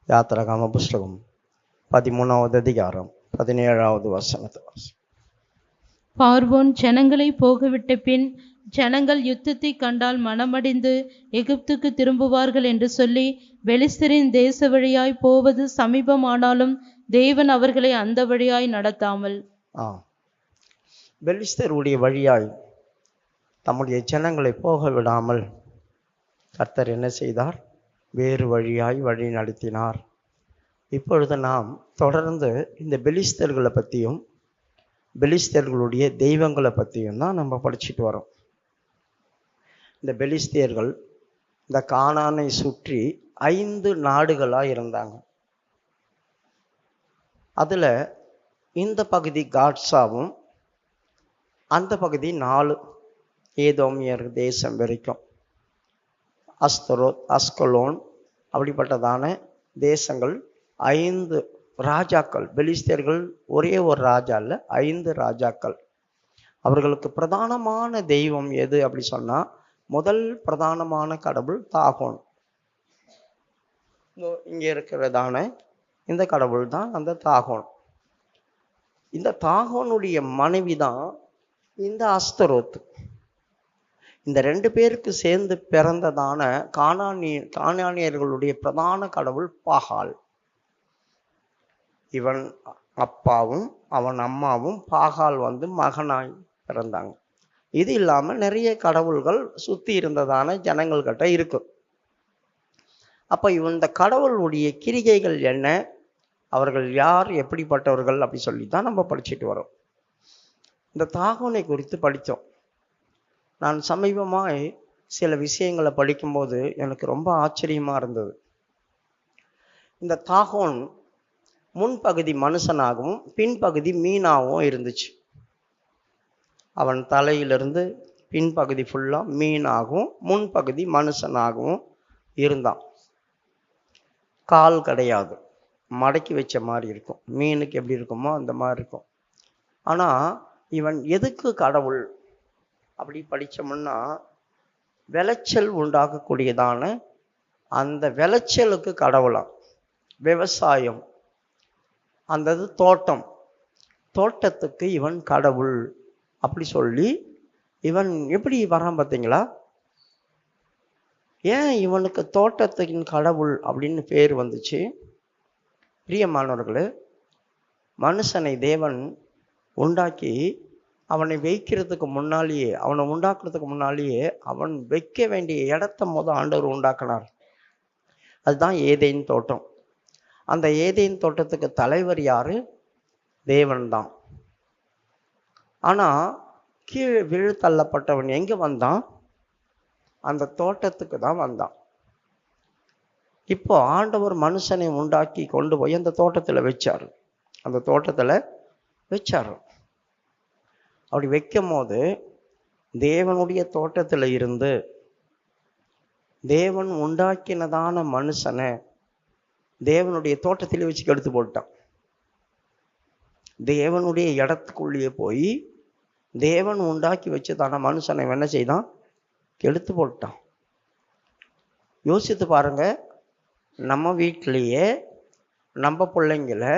யாத்திராகம புஸ்தகம் 13வது அதிகாரம் 17வது வசனத்தை. பார்வோன் ஜனங்களை போகவிட்ட பின் ஜனங்கள் யுத்தத்தை கண்டால் மனமடிந்து எகிப்துக்கு திரும்புவார்கள் என்று சொல்லி பெலிஸ்தரின் தேச வழியாய் போவது சமீபமானாலும் தேவன் அவர்களை அந்த வழியாய் நடத்தாமல் பெலிஸ்தருடைய வழியாய் தம்முடைய ஜனங்களை போக விடாமல் கர்த்தர் என்ன செய்தார்? வேறு வழியாய் வழி நடத்தினார். இப்பொழுது நாம் தொடர்ந்து இந்த பெலிஸ்தர்களை பற்றியும் பெலிஸ்தர்களுடைய தெய்வங்களை பற்றியும் தான் நம்ம படிச்சுட்டு வரோம். இந்த பெலிஸ்தியர்கள் இந்த கானானை சுற்றி 5 நாடுகளாக இருந்தாங்க. அதில் இந்த பகுதி காட்சாவும் அந்த பகுதி 4 ஏதோமியர் தேசம் வரைக்கும் அஸ்தரோத், அஸ்கலோன் அப்படிப்பட்டதான தேசங்கள் 5 ராஜாக்கள். பெலிஸ்தியர்கள் ஒரே ஒரு ராஜா இல்லை, 5 ராஜாக்கள். அவர்களுக்கு பிரதானமான தெய்வம் எது அப்படி சொன்னால், முதல் பிரதானமான கடவுள் தாகோன். இங்கே இருக்கிறதான இந்த கடவுள் தான் அந்த தாகோன். இந்த தாகோனுடைய மனைவி தான் இந்த அஸ்தரோத். இந்த 2 பேருக்கு சேர்ந்து பிறந்ததான கானானியர்களுடைய பிரதான கடவுள் பாகால். இவன் அப்பாவும் அவன் அம்மாவும் பாகால் மகனாய் பிறந்தாங்க. இது இல்லாமல் நிறைய கடவுள்கள் சுற்றி இருந்ததான ஜனங்கள்கிட்ட இருக்கு. அப்போ இந்த கடவுளுடைய கிரிகைகள் என்ன, அவர்கள் யார், எப்படிப்பட்டவர்கள் அப்படி சொல்லி தான் நம்ம படிச்சுட்டு வரோம். இந்த தாகோனை குறித்து படித்தோம். நான் சமீபமாக சில விஷயங்களை படிக்கும்போது எனக்கு ரொம்ப ஆச்சரியமாக இருந்தது. இந்த தாகோன் முன்பகுதி மனுஷனாகவும் பின்பகுதி மீனாகவும் இருந்துச்சு. அவன் தலையிலிருந்து பின்பகுதி ஃபுல்லாக மீனாகவும் முன்பகுதி மனுஷனாகவும் இருந்தான். கால் கிடையாது, மடக்கி வச்ச மாதிரி இருக்கும். மீனுக்கு எப்படி இருக்குமோ அந்த மாதிரி இருக்கும். ஆனால் இவன் எதுக்கு கடவுள் அப்படி படித்தோம்னா, விளைச்சல் உண்டாகக்கூடியதான அந்த விளைச்சலுக்கு கடவுளாம். விவசாயம், அந்த தோட்டத்துக்கு இவன் கடவுள் அப்படி சொல்லி இவன் எப்படி வரான் பார்த்தீங்களா? ஏன் இவனுக்கு தோட்டத்தின் கடவுள் அப்படின்னு பேர் வந்துச்சு? பிரியமானவர்களே, மனுஷனை தேவன் உண்டாக்கி அவனை வைக்கிறதுக்கு முன்னாலேயே, அவனை உண்டாக்குறதுக்கு முன்னாலேயே அவன் வைக்க வேண்டிய இடத்த ஆண்டவர் உண்டாக்கினார். அதுதான் ஏதேன் தோட்டம். அந்த ஏதேன் தோட்டத்துக்கு தலைவர் யாரு? தேவன் தான். ஆனால் கீழே விழுத்தள்ளப்பட்டவன் எங்கே வந்தான்? அந்த தோட்டத்துக்கு தான் வந்தான். இப்போ ஆண்டவர் மனுஷனை உண்டாக்கி கொண்டு போய் அந்த தோட்டத்தில் வச்சார். அந்த தோட்டத்தில் வச்சார். அப்படி வைக்கும் போது தேவனுடைய தோட்டத்தில் இருந்து தேவன் உண்டாக்கினதான மனுஷனை தேவனுடைய தோட்டத்திலே வச்சு கெடுத்து போட்டான். தேவனுடைய இடத்துக்குள்ளேயே போய் தேவன் உண்டாக்கி வச்சதான மனுஷனை என்ன செய்தான்? கெடுத்து போட்டான். யோசித்து பாருங்க, நம்ம வீட்டிலேயே நம்ம பிள்ளைங்களை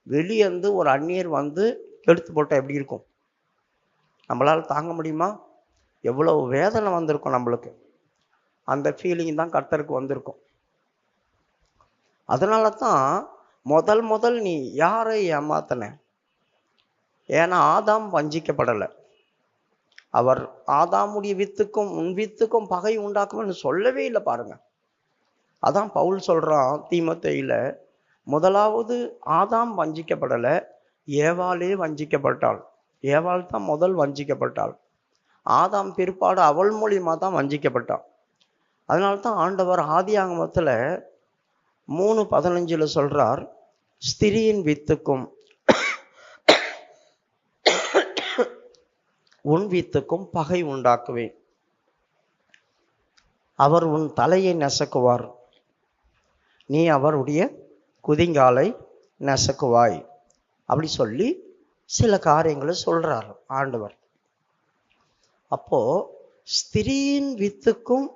வெளியேந்து ஒரு அந்நியர் கெடுத்து போட்டால் எப்படி இருக்கும்? நம்மளால் தாங்க முடியுமா? எவ்வளவு வேதனை வந்திருக்கும் நம்மளுக்கு. அந்த ஃபீலிங் தான் கர்த்தருக்கு வந்திருக்கும். அதனால தான் முதல் நீ யாரை ஏமாத்தன? ஏன்னா ஆதாம் வஞ்சிக்கப்படலை. அவர் ஆதாமுடைய வித்துக்கும் உன் வித்துக்கும் பகை உண்டாக்கும்னு சொல்லவே இல்லை. பாருங்க, அதான் பவுல் சொல்றான் தீமோத்தேயுல, முதலாவது ஆதாம் வஞ்சிக்கப்படலை, ஏவாளே வஞ்சிக்கப்பட்டாள். ஏவாள் தான் முதல் வஞ்சிக்கப்பட்டாள். ஆதாம் பிற்பாடு அவள் மூலியமாக தான் வஞ்சிக்கப்பட்டாள். அதனால தான் ஆண்டவர் ஆதியாகமத்தில் 3:15 சொல்றார், ஸ்திரியின் வித்துக்கும் உன் வித்துக்கும் பகை உண்டாக்குவேன், அவர் உன் தலையை நசுக்குவார், நீ அவருடைய குதிங்காலை நசுக்குவாய் அப்படி சொல்லி சில காரியங்களை சொல்றார் ஆண்டவர். அப்போ ஸ்திரீயின் வித்துக்கும்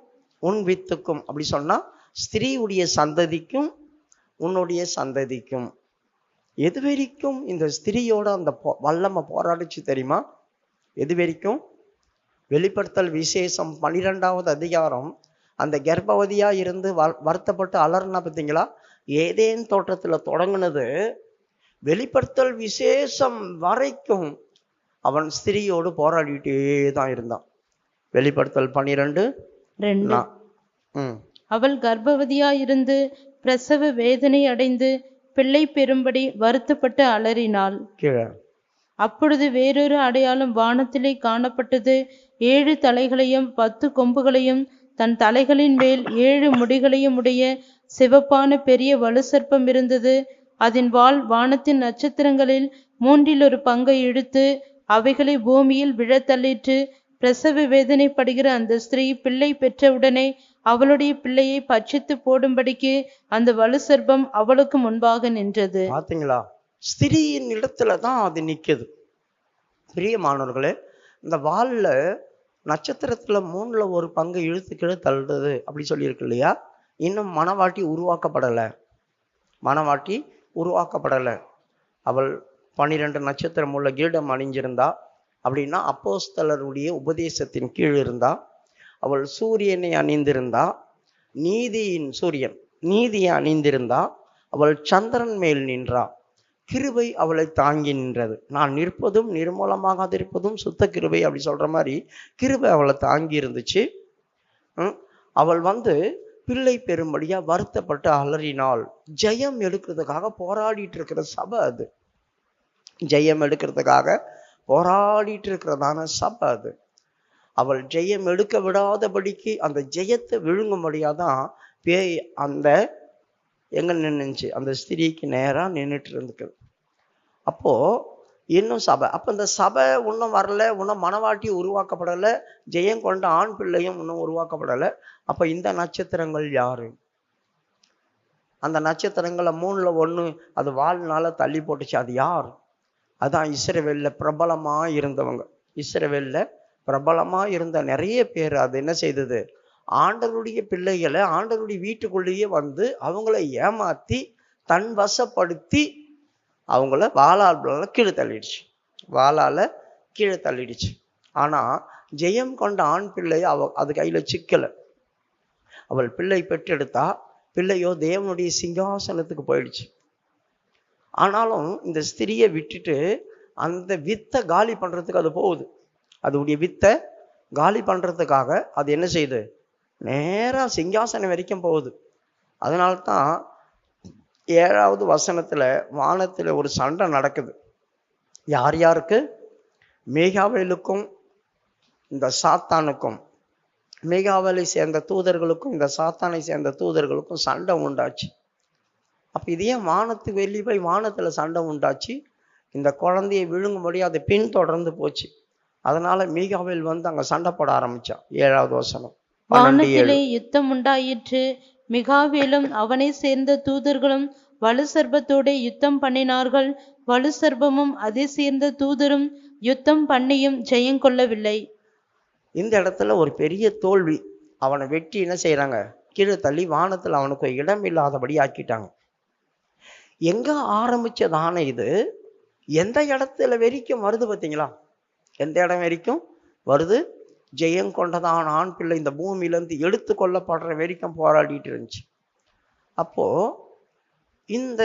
உன் வித்துக்கும் அப்படி சொன்னா, ஸ்திரீவுடைய சந்ததிக்கும் உன்னுடைய சந்ததிக்கும். எது வரைக்கும் இந்த ஸ்திரியோட அந்த வல்லமை போராடிச்சு தெரியுமா? எது வரைக்கும்? வெளிப்படுத்தல் விசேஷம் 12வது அதிகாரம் அந்த கர்ப்பவதியா இருந்து வருத்தப்பட்டு அலர்னா பார்த்தீங்களா? ஏதேன் தோட்டத்துல தொடங்குனது வெளிப்படுத்தல் விசேஷம் வரைக்கும் அவன் ஸ்திரியோடு போராடிட்டே தான் இருந்தான். வெளிப்படுத்தல் 12:2. அவள் கர்ப்பவதியாயிருந்து பிரசவ வேதனை அடைந்து பிள்ளை பெறும்படி வருத்தப்பட்டு அலறினாள். கீழே அப்பொழுது வேறொரு அடையாளம் வானத்திலே காணப்பட்டது. 7 தலைகளையும் 10 கொம்புகளையும் தன் தலைகளின் மேல் 7 முடிகளையும் உடைய சிவப்பான பெரிய வலுசர்ப்பம் இருந்தது. அதன் வால் வானத்தின் நட்சத்திரங்களில் 1/3 பங்கை இழுத்து அவைகளை பூமியில் விழத்தள்ளிற்று. பிரசவ வேதனைப்படுகிற அந்த ஸ்திரீ பிள்ளை பெற்றவுடனே அவளுடைய பிள்ளையை பட்சித்து போடும்படிக்கு அந்த வலுசர்ப்பம் அவளுக்கு முன்பாக நின்றது. பாத்தீங்களா? ஸ்திரீயின் இடத்துல தான் அது நிக்குது. பிரியமானவர்களே, இந்த வால்ல நட்சத்திரத்துல 1/3 பங்கு இழுத்து கீழே தள்ளுறது அப்படி சொல்லியிருக்கு இல்லையா? இன்னும் மணவாட்டி உருவாக்கப்படலை. அவள் 12 நட்சத்திரம் உள்ள கிரீடம் அணிஞ்சிருந்தா. அப்படின்னா அப்போஸ்தலருடைய உபதேசத்தின் கீழ் இருந்தா. அவள் சூரியனை அணிந்திருந்தா, நீதியை அணிந்திருந்தா. அவள் சந்திரன் மேல் நின்றா. கிருபை அவளை தாங்கி நின்றது. நான் நிற்பதும் நிர்மூலமாகாதிருப்பதும் சுத்த கிருபை அப்படி சொல்ற மாதிரி கிருபை அவளை தாங்கி இருந்துச்சு. அவள் பிள்ளை பெறும்படியா வருத்தப்பட்டு அலறினாள். ஜெயம் எடுக்கிறதுக்காக போராடிட்டு இருக்கிற சபை அது. ஜெயம் எடுக்கிறதுக்காக போராடிட்டு இருக்கிறதான சபை அது. அவள் ஜெயம் எடுக்க விடாதபடிக்கு அந்த ஜெயத்தை விழுங்கும்படியாதான் பேய் அந்த எங்க நின்னுச்சு? அந்த ஸ்திரீக்கு நேரா நின்றுட்டு இருந்துக்குது. அப்போ இன்னும் சபை, அப்ப இந்த சபை இன்னும் வரல, இன்னும் மணவாட்டி உருவாக்கப்படலை, ஜெயம் கொண்ட ஆண் பிள்ளையும் இன்னும் உருவாக்கப்படலை. அப்ப இந்த நட்சத்திரங்கள் யாரு? அந்த நட்சத்திரங்களை 3ல் 1 அது வாழ்நாள தள்ளி போட்டுச்சு. அது யார்? அதான் இஸ்ரவேல்ல பிரபலமா இருந்தவங்க. இஸ்ரவேல்ல பிரபலமா இருந்த நிறைய பேர் அது என்ன செய்தது? ஆண்டவருடைய பிள்ளைகளை ஆண்டவருடைய வீட்டுக்குள்ளேயே அவங்கள ஏமாத்தி தன் வசப்படுத்தி அவங்கள வாளால கீழே தள்ளிடுச்சு. ஆனா ஜெயம் கொண்ட ஆண் பிள்ளை அது கையில சிக்கல. அவள் பிள்ளை பெற்றெடுத்தா. பிள்ளையோ தேவனுடைய சிங்காசனத்துக்கு போயிடுச்சு. ஆனாலும் இந்த ஸ்திரியை விட்டுட்டு அந்த வித்தை காலி பண்றதுக்கு அது போகுது. அதோடைய வித்தை காலி பண்றதுக்காக அது என்ன செய்யுது? நேரா சிங்காசனம் வரைக்கும் போகுது. அதனால்தான் 7வது வசனத்துல வானத்துல ஒரு சண்டை நடக்குது. யாருக்கு? மேகாவேலுக்கும் இந்த சாத்தானுக்கும். மேகாவேலை சேர்ந்த தூதர்களுக்கும் இந்த சாத்தானை சேர்ந்த தூதர்களுக்கும் சண்டை உண்டாச்சு. அப்ப இதே வானத்துக்கு வெளியே போய் வானத்துல சண்டை உண்டாச்சு. இந்த குழந்தையை விழுங்கும்படி அதை பின்தொடர்ந்து போச்சு. அதனால மீகாவேல் அங்க சண்டை போட ஆரம்பிச்சான். 7வது வசனம். வானத்திலே யுத்தம் உண்டாயிற்று. மிகாவேலும் அவனை சேர்ந்த தூதர்களும் வலுசர்பத்தோட யுத்தம் பண்ணினார்கள். வலுசர்பமும் அதை சேர்ந்த தூதரும் யுத்தம் பண்ணியும் ஜெயம் கொள்ளவில்லை. இந்த இடத்துல ஒரு பெரிய தோல்வி. அவனை வெட்டி என்ன செய்யறாங்க? கீழே தள்ளி வானத்துல அவனுக்கு இடம் இல்லாதபடி ஆக்கிட்டாங்க. எங்க ஆரம்பிச்சதான இது எந்த இடத்துல வரைக்கும் வருது பார்த்தீங்களா? எந்த இடம் வரைக்கும் வருது? ஜெயம் கொண்டதான ஆண் பிள்ளை இந்த பூமியிலேருந்து எடுத்து கொள்ளப்படுற வரைக்கும் போராடிட்டு இருந்துச்சு. அப்போ இந்த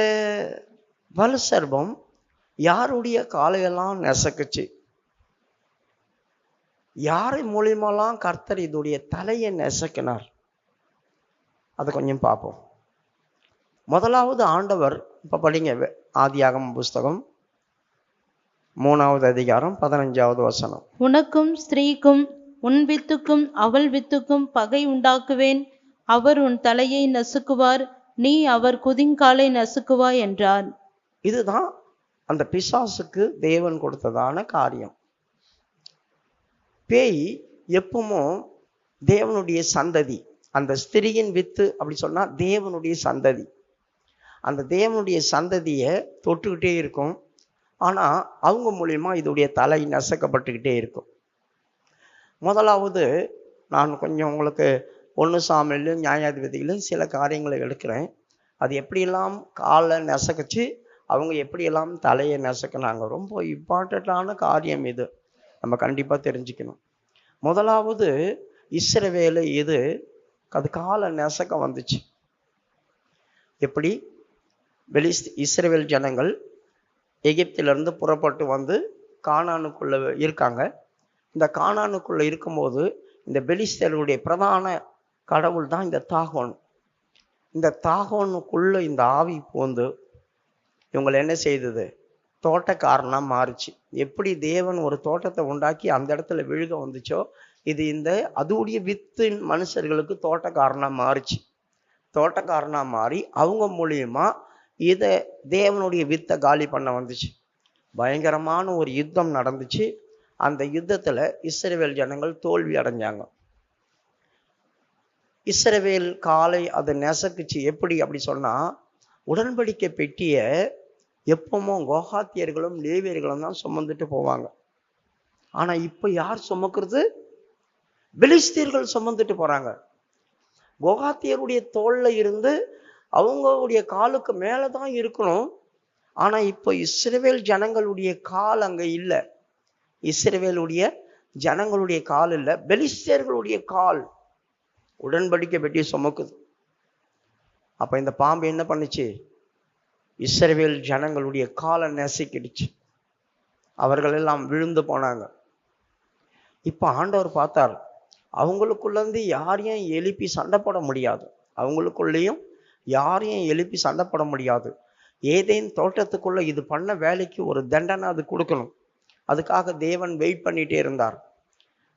வலுசர்பம் யாருடைய காலையெல்லாம் நெசக்குச்சு? யாரை மூலியமெல்லாம் கர்த்தர் இதோடைய தலையை நெசக்கினார்? அதை கொஞ்சம் பார்ப்போம். முதலாவது ஆண்டவர், இப்ப படிங்க ஆதியாகம புஸ்தகம் 3வது அதிகாரம் 15வது வசனம். உனக்கும் ஸ்திரீக்கும் உன் வித்துக்கும் அவள் வித்துக்கும் பகை உண்டாக்குவேன். அவர் உன் தலையை நசுக்குவார், நீ அவர் குதிங்காலை நசுக்குவாய் என்றார். இதுதான் அந்த பிசாசுக்கு தேவன் கொடுத்ததான காரியம். பேய் எப்பவும் தேவனுடைய சந்ததி. அந்த ஸ்திரியின் வித்து அப்படி சொன்னா தேவனுடைய சந்ததி. அந்த தேவனுடைய சந்ததியை தொட்டுக்கிட்டே இருக்கும். ஆனா அவங்க மூலியமா இதோடைய தலை நசுக்கப்பட்டுக்கிட்டே இருக்கும். முதலாவது நான் கொஞ்சம் உங்களுக்கு 1 சாமுவேல் நியாயாதிபதிகளும் சில காரியங்களை எடுக்கிறேன். அது எப்படியெல்லாம் காலை நெசக்குச்சு, அவங்க எப்படியெல்லாம் தலையை நெசக்குனாங்க. ரொம்ப இம்பார்ட்டண்ட்டான காரியம் இது, நம்ம கண்டிப்பாக தெரிஞ்சுக்கணும். முதலாவது இஸ்ரவேலை இது அது காலை நெசக்க வந்துச்சு. எப்படி? இஸ்ரவேல் ஜனங்கள் எகிப்திலிருந்து புறப்பட்டு வந்து கானானுக்குள்ள இருக்காங்க. இந்த கானானுக்குள்ள இருக்கும்போது இந்த பெலிஸ்தர்களுடைய பிரதான கடவுள் தான் இந்த தாகோன். இந்த தாகோனுக்குள்ள இந்த ஆவி போந்து இவங்களை என்ன செய்தது? தோட்டக்காரனா மாறுச்சு. எப்படி தேவன் ஒரு தோட்டத்தை உண்டாக்கி அந்த இடத்துல விழுக வந்துச்சோ, இது அதோடைய வித்து மனுஷர்களுக்கு தோட்டக்காரனா மாறுச்சு. தோட்டக்காரனா மாறி அவங்க மூலியமா இதை தேவனுடைய வித்தை காலி பண்ண வந்துச்சு. பயங்கரமான ஒரு யுத்தம் நடந்துச்சு. அந்த யுத்தத்துல இஸ்ரவேல் ஜனங்கள் தோல்வி அடைஞ்சாங்க. இஸ்ரவேல் காலை அதை நெசக்குச்சு. எப்படி அப்படி சொன்னா, உடன்படிக்கை பெட்டிய எப்பவும் கோகாத்தியர்களும் லேவியர்களும் தான் சுமந்துட்டு போவாங்க. ஆனா இப்ப யார் சுமக்கிறது? பெலிஸ்தீர்கள் சுமந்துட்டு போறாங்க. கோகாத்தியருடைய தோல்ல இருந்து அவங்களுடைய காலுக்கு மேலதான் இருக்கணும். ஆனா இப்போ இஸ்ரவேல் ஜனங்களுடைய கால் அங்க இல்லை. இஸ்ரவேலுடைய ஜனங்களுடைய கால் இல்லை, பெலிஸ்தர்களுடைய கால் உடன்படிக்கை பெட்டி சுமக்குது. அப்ப இந்த பாம்பு என்ன பண்ணுச்சு? இஸ்ரவேல் ஜனங்களுடைய காலை நெசக்கிடுச்சு. அவர்கள் எல்லாம் விழுந்து போனாங்க. இப்ப ஆண்டவர் பார்த்தார், அவங்களுக்குள்ளேருந்து யாரையும் எழுப்பி சண்டை போட முடியாது. அவங்களுக்குள்ளேயும் யாரையும் எழுப்பி சண்டை போட முடியாது. ஏதேன் தோட்டத்துக்குள்ள இது பண்ண வேலைக்கு ஒரு தண்டனை அது கொடுக்கணும். அதுக்காக தேவன் வெயிட் பண்ணிட்டே இருந்தார்.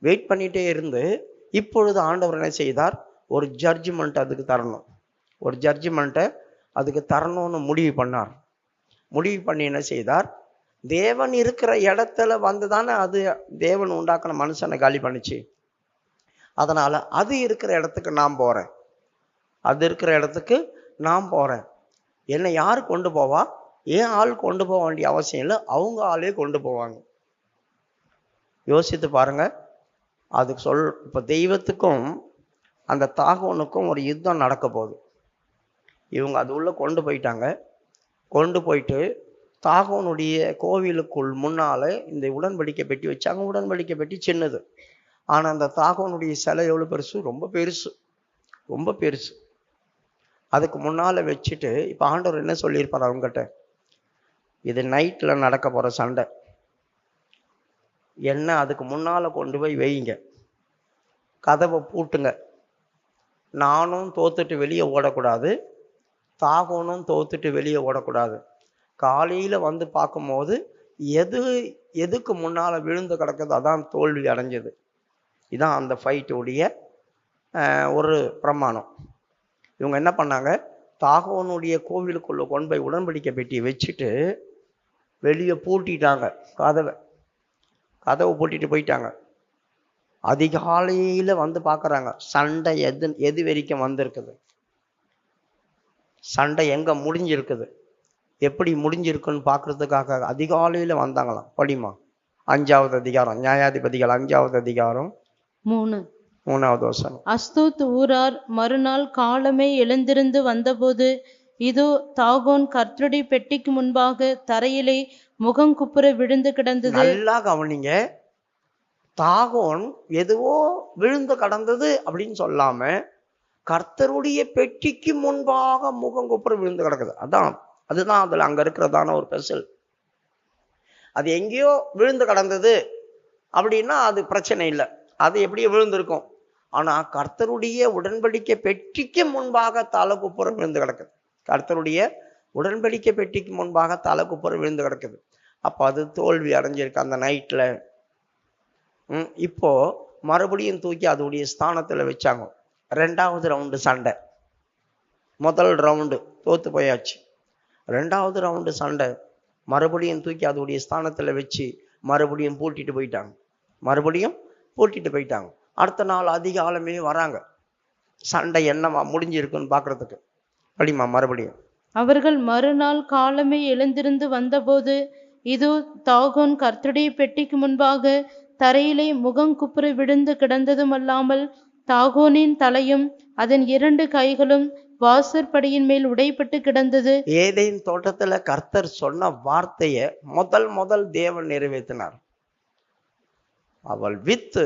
வெயிட் பண்ணிட்டே இருந்து இப்பொழுது ஆண்டவர் என்ன செய்தார்? ஒரு ஜட்ஜ்மெண்ட் அதுக்கு தரணும். ஒரு ஜட்ஜ்மெண்ட்டை அதுக்கு தரணும்னு முடிவு பண்ணார். முடிவு பண்ணி என்ன செய்தார்? தேவன் இருக்கிற இடத்துல வந்து தானே அது தேவன் உண்டாக்கின மனுஷனை காலி பண்ணிச்சு. அதனால அது இருக்கிற இடத்துக்கு நான் போறேன். அது இருக்கிற இடத்துக்கு நான் போறேன். என்னை யார் கொண்டு போவா? ஏன் ஆள் கொண்டு போக வேண்டிய அவசியம் இல்லை, அவங்க ஆளே கொண்டு போவாங்க. யோசித்து பாருங்க. அதுக்கு இப்போ தெய்வத்துக்கும் அந்த தாகோனுக்கும் ஒரு யுத்தம் நடக்க போகுது. இவங்க அது உள்ள கொண்டு போயிட்டாங்க. கொண்டு போயிட்டு தாகோனுடைய கோவிலுக்குள் முன்னால இந்த உடன்படிக்கை பெட்டி வச்சாங்க. உடன்படிக்கை பெட்டி சின்னது. ஆனா அந்த தாகோனுடைய சிலை எவ்வளவு பெருசு? ரொம்ப பெருசு, ரொம்ப பெருசு. அதுக்கு முன்னால வச்சுட்டு இப்ப ஆண்டவர் என்ன சொல்லியிருப்பார் அவங்ககிட்ட? இது நைட்ல நடக்க போற சண்டை. என்ன அதுக்கு முன்னால கொண்டு போய் வைங்க, கதவை பூட்டுங்க. நானும் தோத்துட்டு வெளியே ஓடக்கூடாது, தாகோனும் தோத்துட்டு வெளியே ஓடக்கூடாது. காலையில வந்து பார்க்கும்போது எதுக்கு முன்னால விழுந்து கிடக்குது அதான் தோல்வி அடைஞ்சது. இதான் அந்த ஃபைட்டுடைய ஒரு பிரமாணம். இவங்க என்ன பண்ணாங்க? தாகோனுடைய கோவிலுக்குள்ள கொண்டு போய் உடன்படிக்கை பெட்டியை வச்சுட்டு வெளியே பூட்டிட்டாங்க. கதவை பூட்டிட்டு போயிட்டாங்க. அதிகாலையில வந்து பார்க்குறாங்க, சண்டை எது வரைக்கும் வந்திருக்குது, சண்டை எங்க முடிஞ்சிருக்குது, எப்படி முடிஞ்சிருக்குன்னு பார்க்கறதுக்காக அதிகாலையில வந்தாங்களாம். படிமா 5வது அதிகாரம், நியாயாதிபதிகள் 5வது அதிகாரம் 3வது வசனம். அஸ்தோத் ஊரார் மறுநாள் காலமே எழுந்திருந்து வந்தபோது, இதோ தாகோன் கர்த்தருடைய பெட்டிக்கு முன்பாக தரையிலே முகங்குப்புற விழுந்து கிடந்தது. நல்லா கவனிங்க. தாகோன் எதுவோ விழுந்து கடந்தது அப்படின்னு சொல்லாம கர்த்தருடைய பெட்டிக்கு முன்பாக முகங்குப்புற விழுந்து கிடக்குது. அதுதான் அதுல அங்க இருக்கிறதான ஒரு ஸ்பெஷல். அது எங்கேயோ விழுந்து கடந்தது அப்படின்னா அது பிரச்சனை இல்லை, அது எப்படியோ விழுந்திருக்கும். ஆனா கர்த்தருடைய உடன்படிக்கை பெட்டிக்கு முன்பாக தலகுப்புற விழுந்து கிடக்குது. கர்த்தருடைய உடன்படிக்கை பெட்டிக்கு முன்பாக தலகுப்புற விழுந்து கிடக்குது. அப்ப அது தோல்வி அடைஞ்சிருக்கு அந்த நைட்ல. இப்போ மறுபடியும் தூக்கி அதோடைய ஸ்தானத்துல வச்சாங்க. 2வது ரவுண்டு சண்டை. முதல் ரவுண்டு தோத்து போயாச்சு. 2வது ரவுண்டு சண்டை மறுபடியும் தூக்கி அதோடைய ஸ்தானத்துல வச்சு மறுபடியும் பூட்டிட்டு போயிட்டாங்க. அடுத்த நாள் அதிகாலமே வராங்க, சண்டை என்னமா முடிஞ்சிருக்குன்னு பாக்குறதுக்கு. படிமா மறுபடியும். அவர்கள் மறுநாள் காலமே எழுந்திருந்து வந்தபோது, இதோ தாகோன் கர்த்தருடைய பெட்டிக்கு முன்பாக தரையிலே முகங்குப்புற விழுந்து கிடந்ததும் அல்லாமல் தாகோனின் தலையும் அதன் 2 கைகளும் வாசற்படியின் மேல் உடைப்பட்டு கிடந்தது. ஏதேன் தோட்டத்துல கர்த்தர் சொன்ன வார்த்தையை முதல் தேவன் நிறைவேற்றினார். அவள் வித்து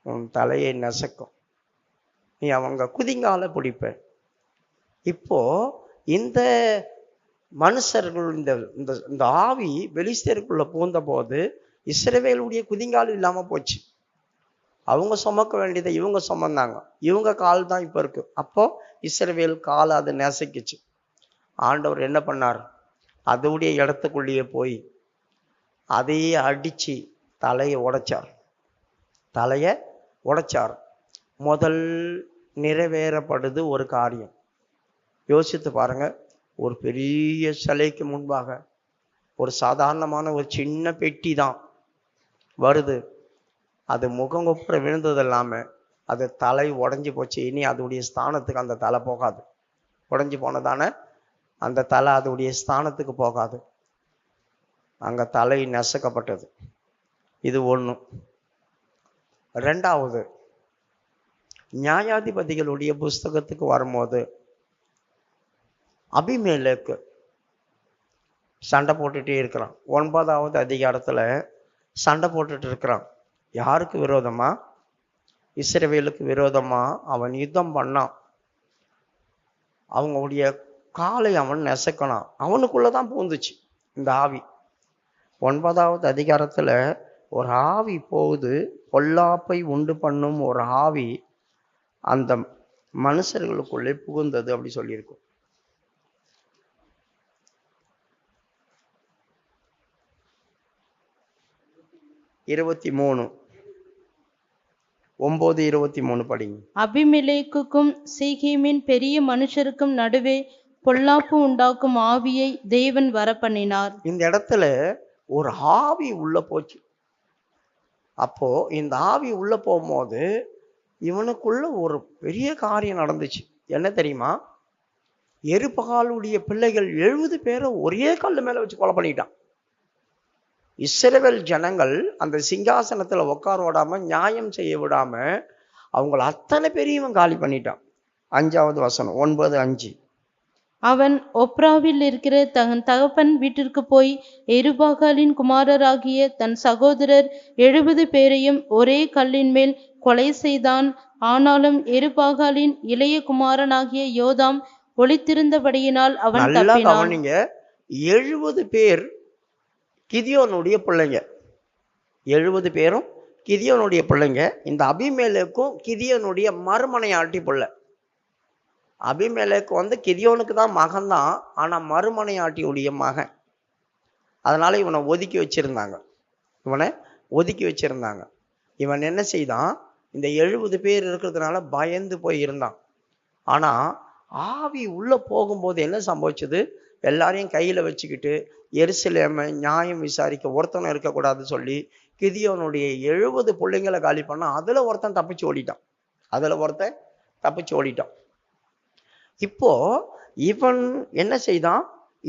உன் தலையை நசுக்கும், நீ அவங்க குதிங்கால பிடிப்ப. இப்போ இந்த மனுஷர்கள் இந்த ஆவி பெலிஸ்தருக்குள்ள பூந்த போது இஸ்ரவேலுடைய குதிங்கால் இல்லாம போச்சு. அவங்க சுமக்க வேண்டியதை இவங்க சுமந்தாங்க. இவங்க கால் தான் இப்ப இருக்கு. அப்போ இஸ்ரவேல் காலை அது நெசக்கிச்சு. ஆண்டவர் என்ன பண்ணார்? அதோடைய இடத்துக்குள்ளேயே போய் அதையே அடிச்சு தலையை உடைச்சார். முதல் நிறைவேறப்படுது ஒரு காரியம். யோசித்து பாருங்க, ஒரு பெரிய சிலைக்கு முன்பாக ஒரு சாதாரணமான ஒரு சின்ன பெட்டி தான் வருது. அது முகங்கொப்புற விழுந்தது இல்லாம அது தலை உடஞ்சி போச்சு. இனி அதோடைய ஸ்தானத்துக்கு அந்த தலை போகாது. உடஞ்சி போனதான அந்த தலை அதோடைய ஸ்தானத்துக்கு போகாது. அங்க தலை நசுக்கப்பட்டது. இது ஒண்ணு. ரெண்டாவது, நியாயாதிபதிகளுடைய புஸ்தகத்துக்கு வரும்போது அபிமெலேக்கு சண்டை போட்டுட்டே இருக்கிறான். 9வது அதிகாரத்துல சண்டை போட்டுட்டு இருக்கிறான். யாருக்கு விரோதமா? இஸ்ரவேலுக்கு விரோதமா அவன் யுத்தம் பண்ணான். அவங்களுடைய காலை அவன் நெசக்கனான். அவனுக்குள்ளதான் பூந்துச்சு இந்த ஆவி. 9வது அதிகாரத்துல ஒரு ஆவி போகுது, பொல்லாப்பை உண்டு பண்ணும் ஒரு ஆவி அந்த மனுஷர்களுக்குள்ளே புகுந்தது அப்படி சொல்லியிருக்கும். இருபத்தி 9:23 படிங்க. அபிமெலேக்குக்கும் சீகேமின் பெரிய மனுஷருக்கும் நடுவே பொல்லாப்பு உண்டாக்கும் ஆவியை தேவன் வரப்பண்ணினார். இந்த இடத்துல ஒரு ஆவி உள்ள போச்சு. அப்போ இந்த ஆவி உள்ள போகும்போது இவனுக்குள்ள ஒரு பெரிய காரியம் நடந்துச்சு. என்ன தெரியுமா? எருபகாலுடைய பிள்ளைகள் 70 பேரை ஒரே கல்லு மேல வச்சு கொலை பண்ணிட்டான். இஸ்ரவேல் ஜனங்கள் அந்த சிங்காசனத்துல உட்கார விடாம, நியாயம் செய்ய விடாம அவங்கள அத்தனை பேரையும் காலி பண்ணிட்டான். 5வது வசனம் 9:5. அவன் ஒப்ராவில் இருக்கிற தன் தகப்பன் வீட்டிற்கு போய் எருபாகாலின் குமாரராகிய தன் சகோதரர் 70 பேரையும் ஒரே கல்லின் மேல் கொலை செய்தான். ஆனாலும் எருபாகாலின் இளைய குமாரனாகிய யோதாம் ஒளித்திருந்தபடியினால் அவன் தப்பினான். 70 பேர் கிதியோனுடைய பிள்ளைங்க. 70 பேரும் கிதியோனுடைய பிள்ளைங்க. இந்த அபிமெலேக்கும் கிதியோனுடைய மறுமனையாட்டி பிள்ளை. அபிமெலேக்கு கிதியோனுக்கு தான் மகன்தான், ஆனா மறுமனையாட்டியுடைய மகன். அதனால இவனை ஒதுக்கி வச்சிருந்தாங்க. இவன் என்ன செய்தான்? இந்த 70 பேர் இருக்கிறதுனால பயந்து போய் இருந்தான். ஆனா ஆவி உள்ள போகும்போது என்ன சம்பவிச்சது? எல்லாரையும் கையில வச்சுக்கிட்டு எருசலேமை நியாயம் விசாரிக்க ஒருத்தனும் இருக்கக்கூடாது சொல்லி கிதியோனுடைய 70 பிள்ளைங்களை காலி பண்ணா. அதுல ஒருத்தன் தப்பிச்சு ஓடிட்டான். இப்போ இவன் என்ன செய்தான்?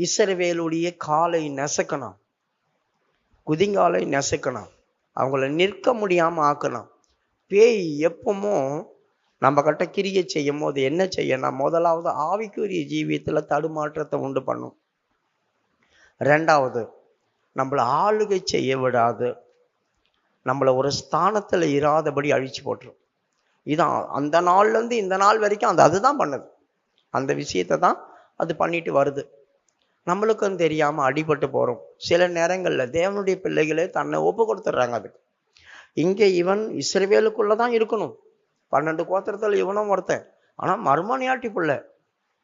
இஸ்ரவேலுடைய காலை நெசக்கணும், குதிங்காலை நெசக்கணும், அவங்கள நிற்க முடியாம ஆக்கணும். பேய் எப்பவும் நம்ம கிட்ட கிரியை செய்யும் போது என்ன செய்யணும்? முதலாவது ஆவிக்குரிய ஜீவியத்துல தடுமாற்றத்தை உண்டு பண்ணும். ரெண்டாவது, நம்மளை ஆளுகை செய்ய விடாது, நம்மளை ஒரு ஸ்தானத்துல இராதபடி அழிச்சு போட்டுரும். இதான் அந்த நாள்ல இருந்து இந்த நாள் வரைக்கும் அதுதான் பண்ணுது. அந்த விஷயத்தை தான் அது பண்ணிட்டு வருது. நம்மளுக்கும் தெரியாம அடிபட்டு போறோம். சில நேரங்கள்ல தேவனுடைய பிள்ளைகளே தன்னை ஒப்பு கொடுத்துட்றாங்க அதுக்கு. இங்க இவன் இஸ்ரவேலுக்குள்ளதான் இருக்கணும். 12 கோத்திரத்துல இவனும் ஒருத்தன். ஆனா மறுமனையாட்டி பிள்ளை.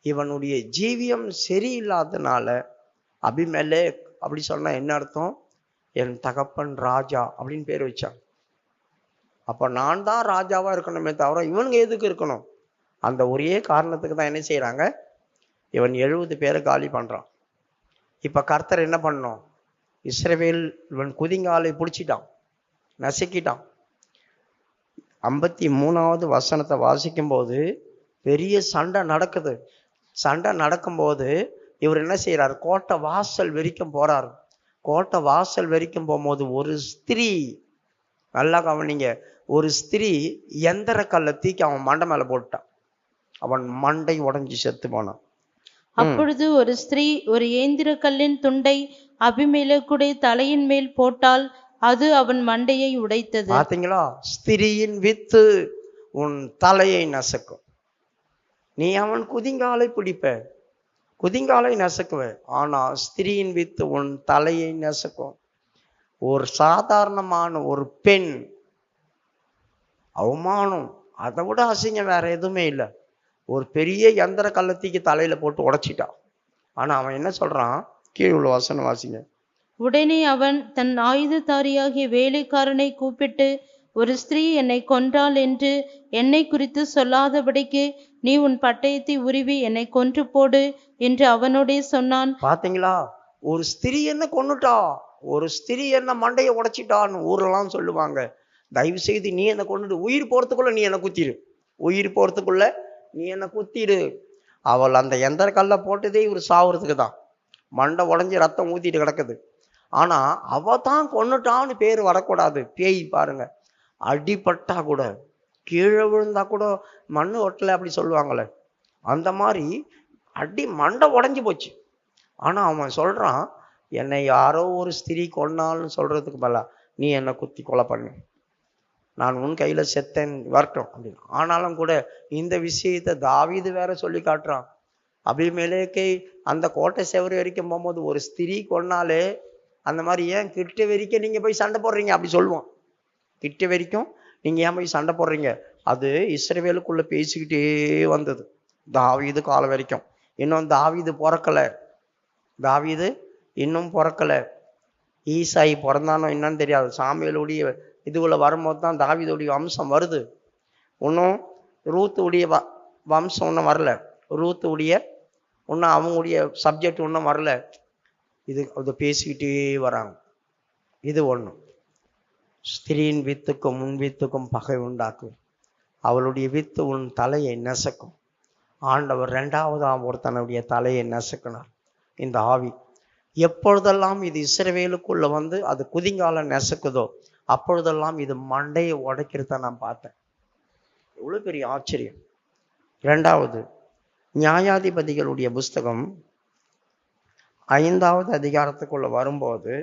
இவனுடைய ஜீவியம் சரியில்லாதனால அபிமெலேக் அப்படி சொன்னா என்ன அர்த்தம்? என் தகப்பன் ராஜா அப்படின்னு பேர் வச்சான். அப்ப நான் தான் ராஜாவா இருக்கணுமே தவிர இவனுங்க எதுக்கு இருக்கணும்? அந்த ஒரே காரணத்துக்கு தான் என்ன செய்யறாங்க? இவன் 70 பேரை காலி பண்றான். இப்ப கர்த்தர் என்ன பண்ணோம்? இஸ்ரவேல் இவன் குதிங்காலை பிடிச்சிட்டான், நசுக்கிட்டான். 53வது வசனத்தை வாசிக்கும் போது பெரிய சண்டை நடக்குது. சண்டை நடக்கும்போது இவர் என்ன செய்யறாரு? கோட்டை வாசல் வரைக்கும் போறாரு. கோட்டை வாசல் வரைக்கும் போகும்போது ஒரு ஸ்திரீ, நல்லா கவனிங்க, ஒரு ஸ்திரீ எந்திர கல்லை தூக்கி அவன் மண்டை மேல போட்டான். அவன் மண்டை உடைஞ்சு செத்து போனான். அப்பொழுது ஒரு ஸ்திரீ ஒரு ஏந்திர கல்லின் துண்டை அபிமெலேக்குடைய தலையின் மேல் போட்டால் அது அவன் மண்டையை உடைத்தது. பாத்தீங்களா? ஸ்திரியின் வித்து உன் தலையை நசுக்கும். நீ அவன் குதிங்காலை பிடிப்ப, குதிங்காலை நசுக்குவ, ஆனா ஸ்திரியின் வித்து உன் தலையை நசுக்கும். ஒரு சாதாரணமான ஒரு பெண் அவமானம், அதை விட அசிங்கம் வேற எதுவுமே இல்லை. ஒரு பெரிய யந்திர கள்ளத்திக்கு தலையில போட்டு உடைச்சிட்டான். ஆனா அவன் என்ன சொல்றான்? கீழே உள்ள வசனம் வாசிங்க. உடனே அவன் தன் ஆயுததாரியாகிய வேலைக்காரனை கூப்பிட்டு, ஒரு ஸ்திரீ என்னை கொன்றாள் என்று என்னை குறித்து சொல்லாதபடிக்கு நீ உன் பட்டயத்தை உருவி என்னை கொன்று போடு என்று அவனோடே சொன்னான். பாத்தீங்களா? ஒரு ஸ்திரீ என்ன கொன்னுட்டா, ஒரு ஸ்திரீ என்ன மண்டையை உடைச்சிட்டான்னு ஊரெல்லாம் சொல்லுவாங்க. தயவு செய்து நீ என்ன கொண்டுட்டு உயிர் போறதுக்குள்ள நீ என்ன குத்திரு, உயிர் போறதுக்குள்ள நீ என்ன குத்திடு. அவள் அந்த எந்திர கல்ல போட்டதே இவர் சாவுறதுக்கு தான். மண்டை உடஞ்சி ரத்தம் ஊத்திட்டு கிடக்குது. ஆனா அவ தான் கொன்னுட்டான்னு பேர் வரக்கூடாது. பேய் பாருங்க, அடிபட்டா கூட, கீழே விழுந்தா கூட மண்ணு ஒட்டலை அப்படி சொல்லுவாங்களே, அந்த மாதிரி அடி மண்டை உடஞ்சி போச்சு. ஆனா அவன் சொல்றான், என்னை யாரோ ஒரு ஸ்திரீ கொன்னால்னு சொல்றதுக்கு பதிலா நீ என்னை குத்தி கொலை பண்ணு, நான் உன் கையில செத்தேன் வரட்டும் அப்படின்னு. ஆனாலும் கூட இந்த விஷயத்தை தாவீது வேற சொல்லி காட்டுறான். அபிமெலேக்கை அந்த கோட்டை செவரு வரைக்கும் போகும்போது ஒரு ஸ்திரீ கொன்னாலே அந்த மாதிரி ஏன் கிட்ட வரைக்கும் நீங்க போய் சண்டை போடுறீங்க அப்படி சொல்லுவான். கிட்ட வரைக்கும் நீங்க ஏன் போய் சண்டை போடுறீங்க? அது இஸ்ரவேலுக்குள்ள பேசிக்கிட்டே வந்தது தாவீது காலம் வரைக்கும். இன்னும் தாவீது பிறக்கல, தாவீது இன்னும் பிறக்கல. ஈசாய் பிறந்தானோ என்னன்னு தெரியாது. சாமுவேலுடைய இதுக்குள்ள வரும்போது தான் தாவீதுடைய வம்சம் வருது. இன்னும் ரூத்துடைய வம்சம் இன்னும் வரல, ரூத்துடைய இன்னும் அவங்களுடைய சப்ஜெக்ட் இன்னும் வரல. இது அதை பேசிக்கிட்டே வராங்க. இது ஒண்ணு. ஸ்திரீயின் வித்துக்கும் முன் வித்துக்கும் பகை உண்டாக்கும், அவளுடைய வித்து உன் தலையை நெசக்கும். ஆண்டவர் இரண்டாவதாம் ஒருத்தனுடைய தலையை நெசக்கினார். இந்த ஆவி எப்பொழுதெல்லாம் இது இஸ்ரவேலுக்குள்ள வந்து அது குதிங்கால நெசக்குதோ அப்பொழுதெல்லாம் இது மண்டையை உடைக்கிறத நான் பார்த்தேன். எவ்வளவு பெரிய ஆச்சரியம். இரண்டாவது, நியாயாதிபதிகளுடைய புஸ்தகம் 5வது அதிகாரத்துக்குள்ள வரும்போது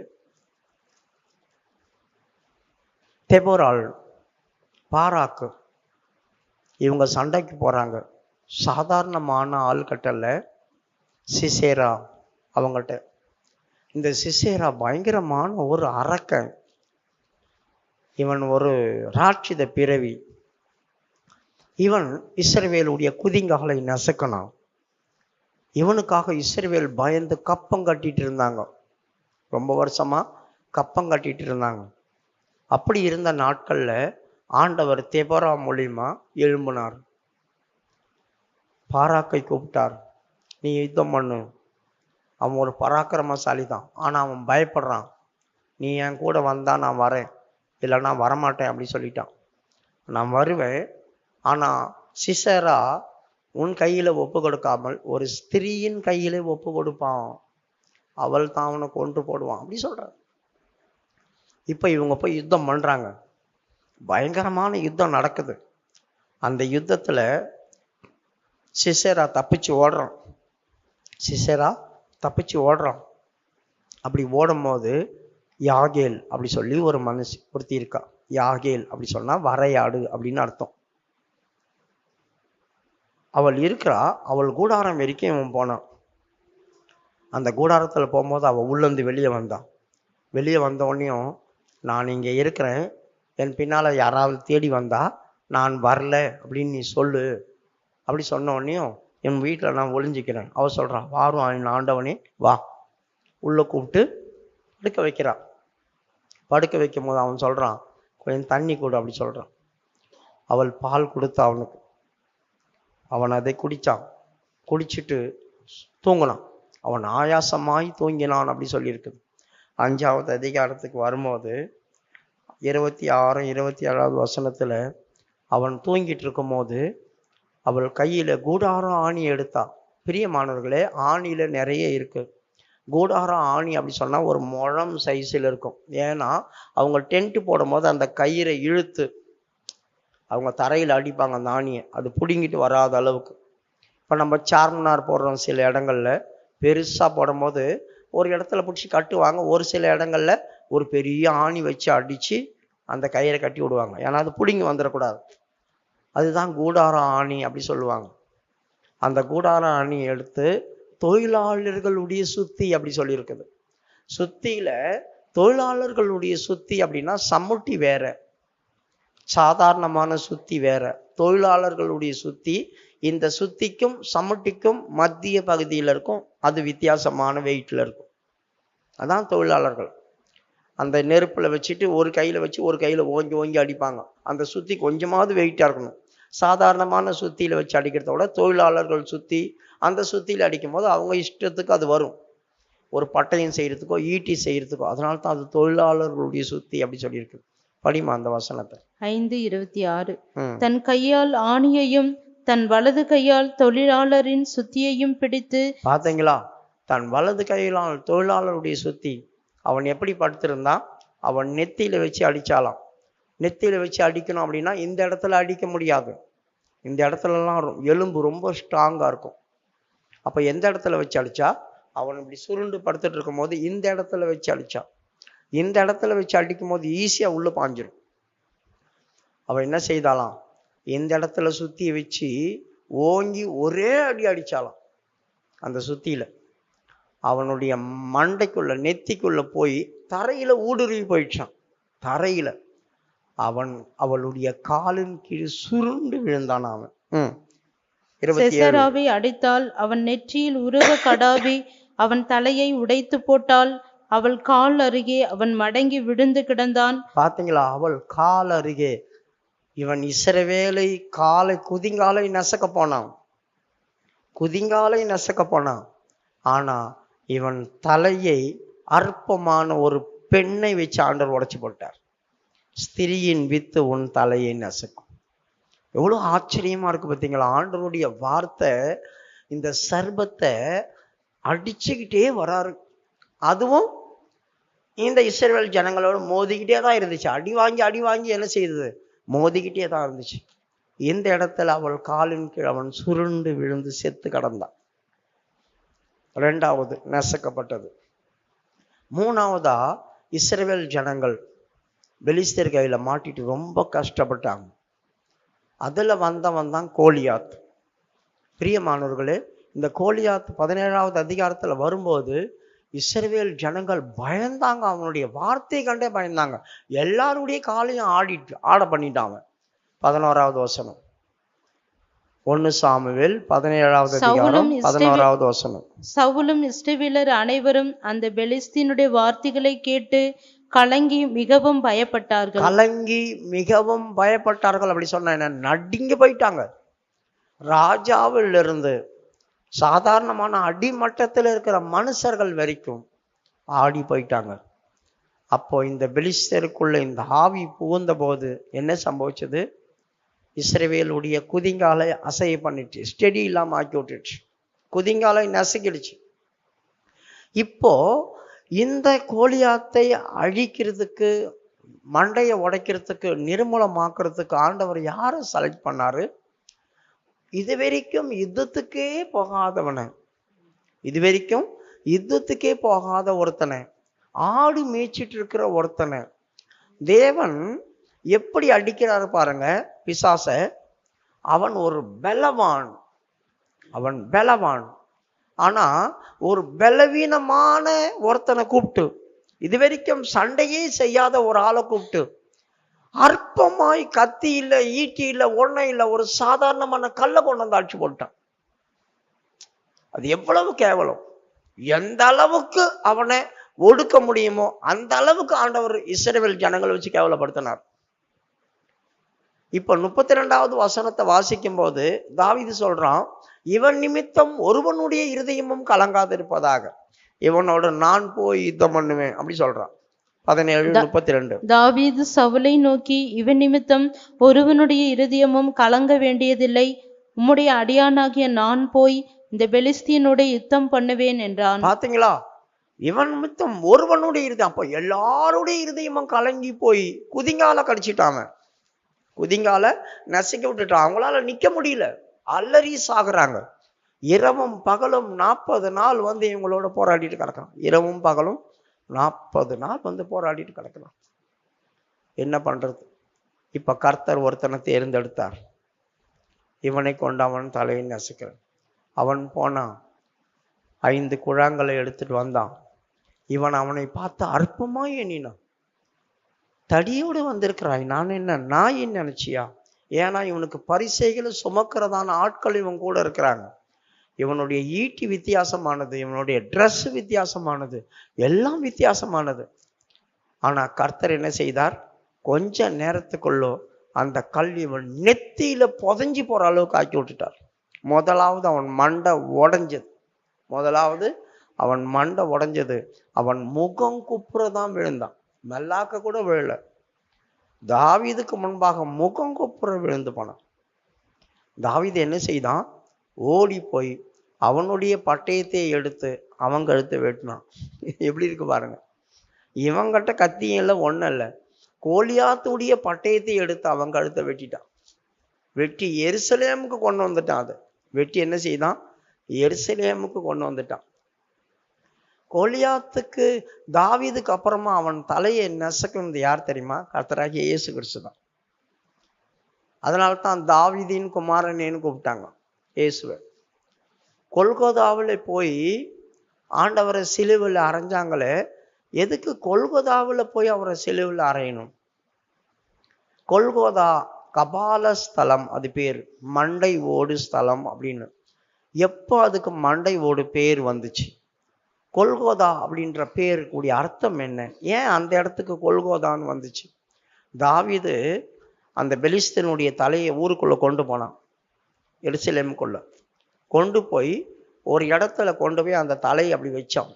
தெபோராள், பாராக்கு இவங்க சண்டைக்கு போறாங்க. சாதாரணமான ஆள்கிட்டல, சிசேரா அவங்கள்ட்ட. இந்த சிசேரா பயங்கரமான ஒரு அரக்கன். இவன் ஒரு ராட்சித பிறவி. இவன் இஸ்ரவேலுடைய குதிங்காலை நசுக்கனான். இவனுக்காக இஸ்ரவேல் பயந்து கப்பம் கட்டிட்டு இருந்தாங்க. ரொம்ப வருஷமா கப்பம் கட்டிட்டு இருந்தாங்க. அப்படி இருந்த நாட்கள்ல ஆண்டவர் தெபோரா மூலியமா எழும்பினார். பாராக்கை கூப்பிட்டார், நீ யுத்தம் பண்ணு. அவன் ஒரு பராக்கிரமசாலி தான், ஆனா அவன் பயப்படுறான். நீ என் கூட வந்தா நான் வரேன், இல்லைன்னா வரமாட்டேன் அப்படி சொல்லிட்டான். நான் வருவேன், ஆனா சிசேரா உன் கையில ஒப்பு கொடுக்காமல் ஒரு ஸ்திரீயின் கையில ஒப்பு கொடுப்பான், அவள் தான் அவனை கொன்று போடுவான் அப்படி சொல்ற. இப்ப இவங்க போய் யுத்தம் பண்றாங்க. பயங்கரமான யுத்தம் நடக்குது. அந்த யுத்தத்துல சிசேரா தப்பிச்சு ஓடுறான். சிசேரா தப்பிச்சு ஓடுறான். அப்படி ஓடும் போது யாகேல் அப்படி சொல்லி ஒரு மனுஷி ஒருத்தி இருக்கா. யாகேல் அப்படி சொன்னா வரையாடு அப்படின்னு அர்த்தம். அவள் இருக்கிறா. அவள் கூடாரம் வரைக்கும் இவன் போனான். அந்த கூடாரத்துல போகும்போது அவள் உள்ளேருந்து வெளியே வந்தான். வெளியே வந்த உடனேயும், நான் இங்க இருக்கிறேன், என் பின்னால யாராவது தேடி வந்தா நான் வரல அப்படின்னு நீ சொல்லு அப்படி சொன்ன உடனேயும், என் வீட்டில் நான் ஒளிஞ்சிக்கிறேன். அவள் சொல்றான், வாரும் என் ஆண்டவனே வா. உள்ள கூப்பிட்டு படுக்க வைக்கிறான். படுக்க வைக்கும் போது அவன் சொல்றான், கொஞ்சம் தண்ணி கொடு அப்படி சொல்றான். அவள் பால் கொடுத்தா அவனுக்கு. அவன் அதை குடிச்சான். குடிச்சிட்டு தூங்கினான். அவன் ஆயாசமாய் தூங்கினான் அப்படி சொல்லியிருக்குது. 5வது அதிகாரத்துக்கு வரும்போது 26, 27வது வசனத்துல அவன் தூங்கிட்டு இருக்கும் போது அவள் கையில கூடாரம் ஆணி எடுத்தா. பிரியமானவர்களே, ஆணியில நிறைய இருக்கு. கூடாரம் ஆணி அப்படி சொன்னா ஒரு முழம் சைஸில் இருக்கும். ஏன்னா அவங்க டென்ட் போடும் போது அந்த கயிறை இழுத்து அவங்க தரையில அடிப்பாங்க. அந்த ஆணியை அது பிடுங்கிட்டு வராத அளவுக்கு இப்போ நம்ம சார்மினார் போடுறோம், சில இடங்கள்ல பெருசா போடும்போது ஒரு இடத்துல பிடிச்சி கட்டுவாங்க, ஒரு சில இடங்கள்ல ஒரு பெரிய ஆணி வச்சு அடிச்சு அந்த கயிறை கட்டி விடுவாங்க. ஏன்னா அது பிடுங்கி வந்துடக்கூடாது. அதுதான் கூடார ஆணி அப்படி சொல்லுவாங்க. அந்த கூடார ஆணி எடுத்து தொழிலாளர்களுடைய சுத்தி அப்படி சொல்லியிருக்குது. சுத்தியில தொழிலாளர்களுடைய சுத்தி அப்படின்னா சம்முட்டி வேற, சாதாரணமான சுத்தி வேற. தொழிலாளர்களுடைய சுத்தி இந்த சுத்திக்கும் சம்முட்டிக்கும் மத்திய பகுதியில் இருக்கும், அது வித்தியாசமான வெயிட்ல இருக்கும். அதான் தொழிலாளர்கள். அந்த நெருப்புல வச்சுட்டு ஒரு கையில வச்சு ஒரு கையில ஓங்கி ஓங்கி அடிப்பாங்க. அந்த சுத்தி கொஞ்சமாவது வெயிட்டா இருக்கணும். சாதாரணமான சுத்தியில வச்சு அடிக்கிறத விட தொழிலாளர்கள் சுத்தி, அந்த சுத்தியில அடிக்கும் போது அவங்க இஷ்டத்துக்கு அது வரும், ஒரு பட்டயம் செய்யறதுக்கோ ஈட்டி செய்யறதுக்கோ. அதனால தான் அது தொழிலாளர்களுடைய சுத்தி அப்படி சொல்லியிருக்கு. படிமா அந்த வசனத்தை. 5:26. தன் கையால் ஆணியையும் தன் வலது கையால் தொழிலாளரின் சுத்தியையும் பிடித்து. பாத்தீங்களா, தன் வலது கையிலால் தொழிலாளருடைய சுத்தி. அவன் எப்படி படுத்திருந்தான், அவன் நெத்தியில வச்சு அடிச்சாலாம். நெத்தியில வச்சு அடிக்கணும் அப்படின்னா இந்த இடத்துல அடிக்க முடியாது, இந்த இடத்துலலாம் எலும்பு ரொம்ப ஸ்ட்ராங்கா இருக்கும். அப்ப எந்த இடத்துல வச்சு அடிச்சா, அவன் இப்படி சுருண்டு படுத்துட்டு இருக்கும் போது இந்த இடத்துல வச்சு அடிச்சா, இந்த இடத்துல வச்சு அடிக்கும் போது ஈஸியா உள்ள பாஞ்சிடும். அவன் என்ன செய்தாலாம், இந்த இடத்துல சுத்தி வச்சு ஓங்கி ஒரே அடி அடிச்சாலாம். அந்த சுத்தியில அவனுடைய மண்டைக்குள்ள நெத்திக்குள்ள போய் தரையில ஊடுருவி போயிடுச்சான். தரையில அவளுடைய காலின் கீழ் சுருண்டு விழுந்தான் அவன். 27. செசராவை அடித்தால் அவன் நெற்றியில் உருவ கடாவி அவன் தலையை உடைத்து போட்டால் அவள் கால் அருகே அவன் மடங்கி விழுந்து கிடந்தான். பாத்தீங்களா, அவள் கால் அருகே. இவன் இஸ்ரவேலை காலை குதிங்காலை நசக்க போனான், குதிங்காலை நசக்க போனான். ஆனா இவன் தலையை அற்பமான ஒரு பெண்ணை வச்சு ஆண்டவர் உடைச்சு போட்டார். ஸ்திரியின் வித்து உன் தலையை நசக்கும். எவ்வளவு ஆச்சரியமா இருக்கு பார்த்தீங்களா. ஆண்டவருடைய வார்த்தை இந்த சர்பத்தை அடிச்சுக்கிட்டே வராரு. அதுவும் இந்த இஸ்ரவேல் ஜனங்களோட மோதிக்கிட்டே தான் இருந்துச்சு. அடி வாங்கி என்ன செய்தது, மோதிக்கிட்டே தான் இருந்துச்சு. இந்த இடத்துல அவள் காலின் கீழ் அவன் சுருண்டு விழுந்து செத்து கடந்தான். ரெண்டாவது நெசக்கப்பட்டது. மூணாவதா இஸ்ரவேல் ஜனங்கள் பெலிஸ்தர் கையில மாட்டிட்டு ரொம்ப கஷ்டப்பட்டாங்க. அதுல வந்தவன் தான் கோலியாத். பிரியமானவர்களே, இந்த கோலியாத் 17வது அதிகாரத்துல வரும்போது இஸ்ரவேல் ஜனங்கள் பயந்தாங்க. அவனுடைய வார்த்தை கண்டே பயந்தாங்க. எல்லாருடைய காலையும் ஆட பண்ணிட்டாங்க. 11வது வசனம், 1 சாமுவேல் 17வது அதிகாரம் 11வது வசனம். சவுலும் இஸ்ரவேலர் அனைவரும் அந்த பெலிஸ்தீனுடைய வார்த்தைகளை கேட்டு கலங்கி மிகவும் பயப்பட்டார்கள். கலங்கி மிகவும் பயப்பட்டார்கள் அப்படி சொன்ன என்ன, நடுங்கி போயிட்டாங்க. ராஜாவில் இருந்து சாதாரணமான அடிமட்டத்தில் இருக்கிற மனுஷர்கள் வரைக்கும் ஆடி போயிட்டாங்க. அப்போ இந்த பெலிஸ்தருக்குள்ள இந்த ஆவி புகுந்த போது என்ன சம்பவிச்சது, இஸ்ரவேலுடைய குதிங்காலை அசைய பண்ணிட்டு ஸ்டெடி இல்லாம ஆக்கி விட்டுடுச்சு, குதிங்காலை நசுக்கிடுச்சு. இப்போ இந்த கோலியாத்தை அழிக்கிறதுக்கு, மண்டையை உடைக்கிறதுக்கு, நிர்மூலமாக்குறதுக்கு ஆண்டவர் யாரை செலக்ட் பண்ணாரு, இதுவரைக்கும் யுத்தத்துக்கே போகாதவனை, இதுவரைக்கும் யுத்தத்துக்கே போகாத ஒருத்தனை, ஆடு மேய்ச்சிட்டு இருக்கிற ஒருத்தனை தேவன் எப்படி அடிக்கிறாரு பாருங்க பிசாச. அவன் ஒரு பலவான், அவன் பலவான். ஆனா ஒரு பலவீனமான ஒருத்தனை கூப்பிட்டு, இதுவரைக்கும் சண்டையே செய்யாத ஒரு ஆளை கூப்பிட்டு, அற்பமாய் கத்தி இல்லை, ஈட்டி இல்லை, ஒன்றை இல்லை, ஒரு சாதாரணமான கல்லை கொண்டு வந்து அடிச்சு போட்டான். அது எவ்வளவு கேவலம். எந்த அளவுக்கு அவனை ஒடுக்க முடியுமோ அந்த அளவுக்கு ஆண்டவர் இஸ்ரவேல் ஜனங்களை வச்சு கேவலப்படுத்தினார். இப்ப 32வது வசனத்தை வாசிக்கும் போது தாவீது சொல்றான், இவன் நிமித்தம் ஒருவனுடைய இருதயமும் கலங்காதிருப்பதாக, இவனோட நான் போய் யுத்தம் பண்ணுவேன் அப்படி சொல்றான். 17:32. தாவீது சவுலை நோக்கி, இவன் நிமித்தம் ஒருவனுடைய இருதயமும் கலங்க வேண்டியதில்லை, உம்முடைய அடியானாகிய நான் போய் இந்த பெலிஸ்தீனோட யுத்தம் பண்ணுவேன் என்றான். பாத்தீங்களா, இவன் நிமித்தம் ஒருவனுடைய இருதயம். அப்போ எல்லாருடைய இருதயமும் கலங்கி போய் குதிங்கால கடிச்சிட்டாங்க, குதிங்கால நசுக்கி விட்டுட்டான். அவங்களால நிக்க முடியல, அலறி சாகுறாங்க. இரவும் பகலும் 40 நாள் வந்து இவங்களோட போராடிட்டு கிடக்கலாம். இரவும் பகலும் 40 நாள் வந்து போராடிட்டு கிடக்கலாம். என்ன பண்றது? இப்ப கர்த்தர் ஒருத்தனை தேர்ந்தெடுத்தார். இவனை கொண்டு அவன் தலையை நசுக்கிறான். அவன் போனான், 5 குழாங்களை எடுத்துட்டு வந்தான். இவன் அவனை பார்த்து அற்பமா எண்ணினான். தடியோடு வந்திருக்கிறாய், நான் என்ன நாயின்னு நினைச்சியா? ஏன்னா இவனுக்கு பரிசைகளை சுமக்கிறதான ஆட்கள் இவன் கூட இருக்கிறாங்க. இவனுடைய ஈட்டி வித்தியாசமானது, இவனுடைய ட்ரெஸ் வித்தியாசமானது, எல்லாம் வித்தியாசமானது. ஆனா கர்த்தர் என்ன செய்தார்? கொஞ்ச நேரத்துக்குள்ளோ அந்த கல் இவன் நெத்தியில புதைஞ்சி போற அளவுக்கு ஆக்கி விட்டுட்டார். முதலாவது அவன் மண்டை உடைஞ்சது. அவன் முகம் குப்புறதான் விழுந்தான். மெல்லாக்க கூட விழல. தாவீதுக்கு முன்பாக முகம் குப்புற விழுந்து போனான். தாவீது என்ன செய்தான்? ஓடி போய் அவனுடைய பட்டயத்தை எடுத்து அவன் கழுத்தை வெட்டினான். எப்படி இருக்கு பாருங்க. இவங்கிட்ட கத்தியும் இல்லை, ஒன்றும் இல்லை. கோலியாத்துடைய பட்டயத்தை எடுத்து அவன் கழுத்தை வெட்டிட்டான். வெட்டி எருசலேமுக்கு கொண்டு வந்துட்டான். அதை வெட்டி என்ன செய்தான்? எருசலேமுக்கு கொண்டு வந்துட்டான். கோலியாத்துக்கு தாவீதுக்கு அப்புறமா அவன் தலையை நசுக்குனது யார் தெரியுமா? கர்த்தராகிய இயேசு கிறிஸ்து தான். அதனால தான் தாவீதின் குமாரனேன்னு கூப்பிட்டாங்க இயேசுவை. கொல்கோதாவில் போய் ஆண்டவரை சிலுவையில் அரைஞ்சாங்களே, எதுக்கு கொல்கோதாவில் போய் அவரை சிலுவையில் அறையணும்? கொல்கோதா கபால ஸ்தலம், அது பேர் மண்டை ஓடு ஸ்தலம் அப்படின்னு. எப்போ அதுக்கு மண்டை ஓடு பேர் வந்துச்சு? கொல்கோதா அப்படின்ற பேர் கூடிய அர்த்தம் என்ன? ஏன் அந்த இடத்துக்கு கொல்கோதான்னு வந்துச்சு? தாவீது அந்த பெலிஸ்தனுடைய தலையை ஊருக்குள்ள கொண்டு போனான். எருசலேமுக்குள்ள கொண்டு போய் ஒரு இடத்துல கொண்டு போய் அந்த தலையை அப்படி வச்சான்.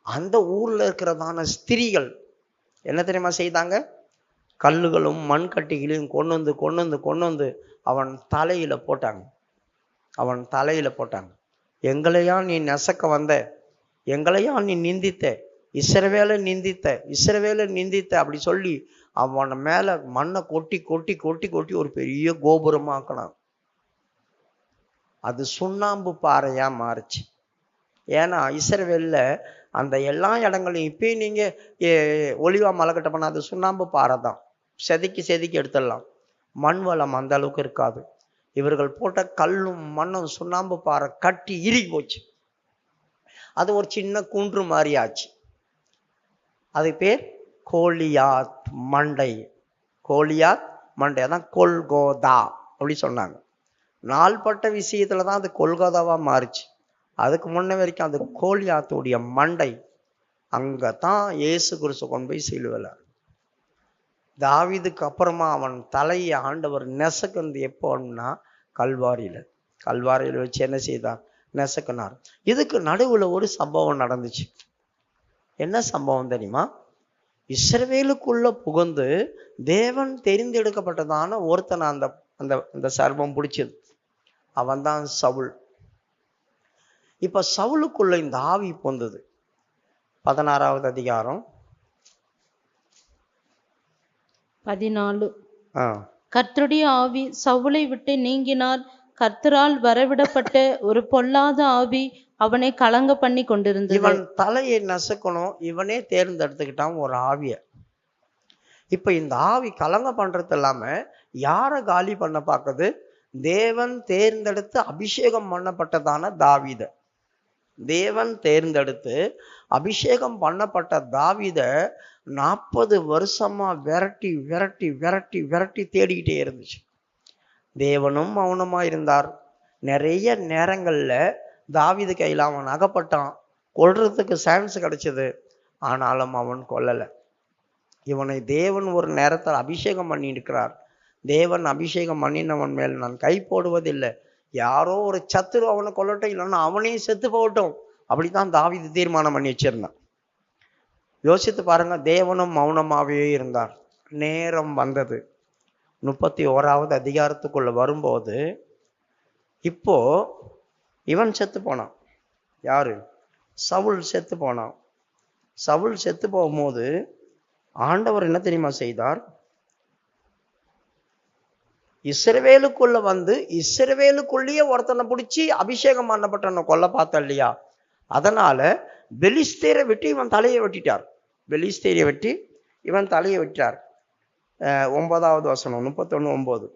அந்த ஊர்ல இருக்கிறதான ஸ்திரீகள் என்ன தெரியுமா செய்தாங்க? கல்லுகளும் மண்கட்டிகளையும் கொண்டு வந்து அவன் தலையில போட்டாங்க. எங்களையா நீ நெசக்க வந்த? எங்களையா நீ நிந்தித்த? இஸ்ரவேலை நிந்தித்த அப்படி சொல்லி அவன் மேல மண்ணை கொட்டி ஒரு பெரிய கோபுரமாக்கினான். அது சுண்ணாம்பு பாறையா மாறுச்சு. ஏன்னா இஸ்ரவேல்ல அந்த எல்லா இடங்களையும் இப்பயும் நீங்க ஒலிவா மலை கட்ட பண்ண அது சுண்ணாம்பு பாறை தான். செதுக்கி எடுத்துடலாம். மண் வளம் அந்த அளவுக்கு இருக்காது. இவர்கள் போட்ட கல்லும் மண்ணும் சுண்ணாம்பு பாறை கட்டி இறுகி போச்சு. அது ஒரு சின்ன குன்று மாதிரி ஆச்சு. அது பேர் கோலியாத் மண்டை. அதான் கொல்கோதா அப்படி சொன்னாங்க. நாள்பட்ட விஷயத்துல தான் அது கொல்கோதாவா மாறுச்சு. அதுக்கு முன்ன வரைக்கும் அது கோலியாத்துடைய மண்டை. அங்கதான் இயேசு கிறிஸ்து கொண்டு போய் சிலுவையில. தாவீதுக்கு அப்புறமா அவன் தலையை ஆண்டவர் நெசக்குனது எப்போன்னா கல்வாரியில வச்சு என்ன செய்தார்? நெசக்கினார். இதுக்கு நடுவுல ஒரு சம்பவம் நடந்துச்சு. என்ன சம்பவம் தெரியுமா? இஸ்ரவேலுக்குள்ள புகுந்து தேவன் தெரிந்தெடுக்கப்பட்டதான ஒருத்தனை அந்த அந்த சர்வம் பிடிச்சது. அவன் தான் சவுல். இப்ப சவுலுக்குள்ள இந்த ஆவி பொந்தது. 16வது அதிகாரம் 14. கர்த்தருடைய ஆவி சவுலை விட்டு நீங்கினார். கர்த்தரால் வரவிடப்பட்ட ஒரு பொல்லாத ஆவி அவனை கலங்க பண்ணி கொண்டிருந்தது. இவன் தலையை நசுக்கணும், இவனே தேர்ந்தெடுத்துக்கிட்டான் ஒரு ஆவிய. இப்ப இந்த ஆவி கலங்க பண்றது இல்லாம யார காலி பண்ண பார்க்குது? தேவன் தேர்ந்தெடுத்து அபிஷேகம் பண்ணப்பட்டதான தாவீத. தேவன் தேர்ந்தெடுத்து அபிஷேகம் பண்ணப்பட்ட தாவீத 40 வருஷமா விரட்டி தேடிக்கிட்டே இருந்துச்சு. தேவனும் மௌனமா இருந்தார். நிறைய நேரங்கள்ல தாவீது கையில அவன் அகப்பட்டான். கொல்றதுக்கு சான்ஸ் கிடைச்சது. ஆனாலும் அவன் கொல்லல. இவனை தேவன் ஒரு நேரத்தில் அபிஷேகம் பண்ணி இருக்கிறார். தேவன் அபிஷேகம் பண்ணினவன் மேல் நான் கை போடுவதில்லை. யாரோ ஒரு சத்துரு அவனை கொல்லட்டும், இல்லைன்னா அவனே செத்து போகட்டும். அப்படித்தான் தாவீது தீர்மானம் பண்ணி வச்சிருந்தான். யோசித்து பாருங்க. தேவனும் மௌனமாகவே இருந்தார். நேரம் வந்தது. 31வது அதிகாரத்துக்குள்ள வரும்போது இப்போ இவன் செத்து போனான். யாரு? சவுல் செத்து போனான். சவுல் செத்து போகும்போது ஆண்டவர் என்ன தெரியுமா செய்தார்? இஸ்ரவேலுக்குள்ள வந்து இஸ்ரவேலுக்குள்ளேயே ஒருத்தனை பிடிச்சி அபிஷேகம் பண்ணப்பட்டவனை கொல்ல பார்த்த இல்லையா? அதனால பெலிஸ்தேரை வெட்டி இவன் தலையை வெட்டிட்டார். பெலிஸ்தேரை வெட்டி இவன் தலையை வெட்டிட்டார். 9வது வசனம் 31:9.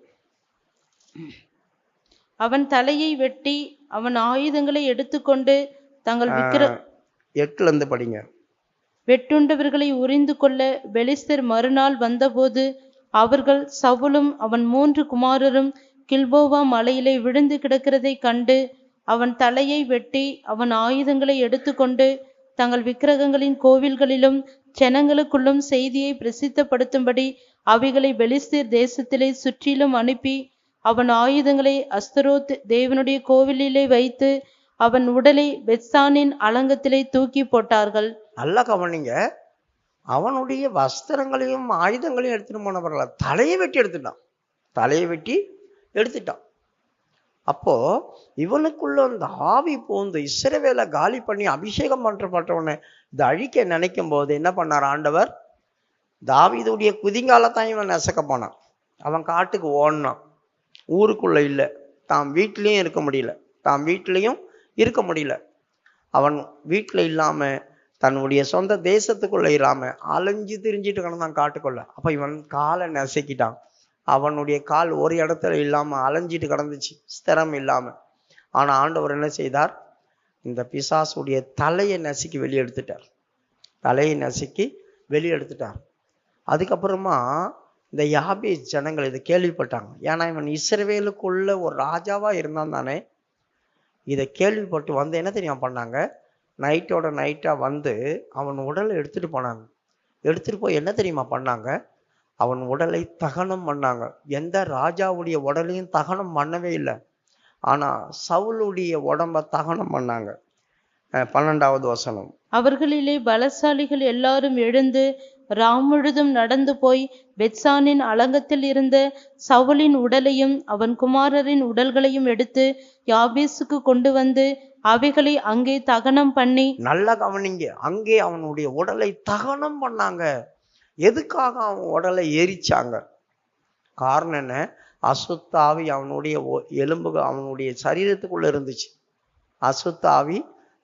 அவன் தலையை வெட்டி அவன் ஆயுதங்களை எடுத்துக்கொண்டு தங்கள் 8ல படிங்க. வெட்டுண்டவர்களை உரிந்து கொள்ள பெலிஸ்தர் மறுநாள் வந்தபோது அவர்கள் சவுலும் அவன் 3 குமாரரும் கில்போவா மலையிலே விழுந்து கிடக்கிறதை கண்டு அவன் தலையை வெட்டி அவன் ஆயுதங்களை எடுத்துக்கொண்டு தங்கள் விக்கிரகங்களின் கோவில்களிலும் ஜனங்களுக்குள்ளும் செய்தியை பிரசித்தப்படுத்தும்படி அவைகளை பெலிஸ்தர் தேசத்திலே சுற்றிலும் அனுப்பி அவன் ஆயுதங்களை அஸ்தரோத் தேவனுடைய கோவிலிலே வைத்து அவன் உடலை பெத்சானின் அலங்கத்திலே தூக்கி போட்டார்கள். நல்ல கவனிங்க. அவனுடைய வஸ்திரங்களையும் ஆயுதங்களையும் எடுத்துட்டு போனவர்கள தலையை வெட்டி எடுத்துட்டான். தலையை வெட்டி எடுத்துட்டான். அப்போ இவனுக்குள்ள அந்த ஆவி பூந்து இஸ்ரவேலை காலி பண்ணி அபிஷேகம் பண்றப்பட்டவனை இதை அழிக்க நினைக்கும் போது என்ன பண்ணார் ஆண்டவர்? தாவீதுடைய குதிங்காலத்தான் இவன் நெசக்க போனான். அவன் காட்டுக்கு ஓடினான். ஊருக்குள்ள இல்லை, தான் வீட்லேயும் இருக்க முடியல, தான் வீட்லேயும் இருக்க முடியல. அவன் வீட்டில் இல்லாம தன்னுடைய சொந்த தேசத்துக்குள்ள இல்லாம அலைஞ்சு திரிஞ்சிட்டு கிடந்தான் காட்டுக்குள்ள. அப்ப இவன் காலை நெசக்கிட்டான். அவனுடைய கால் ஒரு இடத்துல இல்லாம அலைஞ்சிட்டு கிடந்துச்சு, ஸ்திரம் இல்லாம. ஆனா ஆண்டவர் என்ன செய்தார்? இந்த பிசாசுடைய தலையை நசுக்கி வெளியெடுத்துட்டார். தலையை நசுக்கி வெளியெடுத்துட்டார். அதுக்கப்புறமா இந்த யாபேஸ் ஜனங்கள் இதை கேள்விப்பட்டாங்க. ஏன்னா இவன் இஸ்ரவேலுக்குள்ள ஒரு ராஜாவா இருந்தான் தானே. இதை கேள்விப்பட்டு வந்து என்ன தெரியுமா பண்ணாங்க? நைட்டோட நைட்டா வந்து அவன் உடலை எடுத்துட்டு போனாங்க. எடுத்துட்டு போய் என்ன தெரியுமா பண்ணாங்க? அவன் உடலை தகனம் பண்ணாங்க. எந்த ராஜாவுடைய உடலையும் தகனம் பண்ணவே இல்லை. ஆனா சவுலுடைய உடம்ப தகனம் பண்ணாங்க. 12வது வசனம். அவர்களிலே பலசாலிகள் எல்லாரும் எழுந்து முழுதும் நடந்து போய் பெத்சானின் அலங்கத்தில் இருந்த சவுலின் உடலையும் அவன் குமாரரின் உடல்களையும் எடுத்து யாபேசுக்கு கொண்டு வந்து அவைகளை அங்கே தகனம் பண்ணி. நல்லா கவனிங்க. அங்கே அவனுடைய உடலை தகனம் பண்ணாங்க. எதுக்காக அவன் உடலை எரிச்சாங்க? காரணம் என்ன? அசுத்தாவி அவனுடைய எலும்புகள் அவனுடைய சரீரத்துக்குள்ள இருந்துச்சு. அசுத்தாவி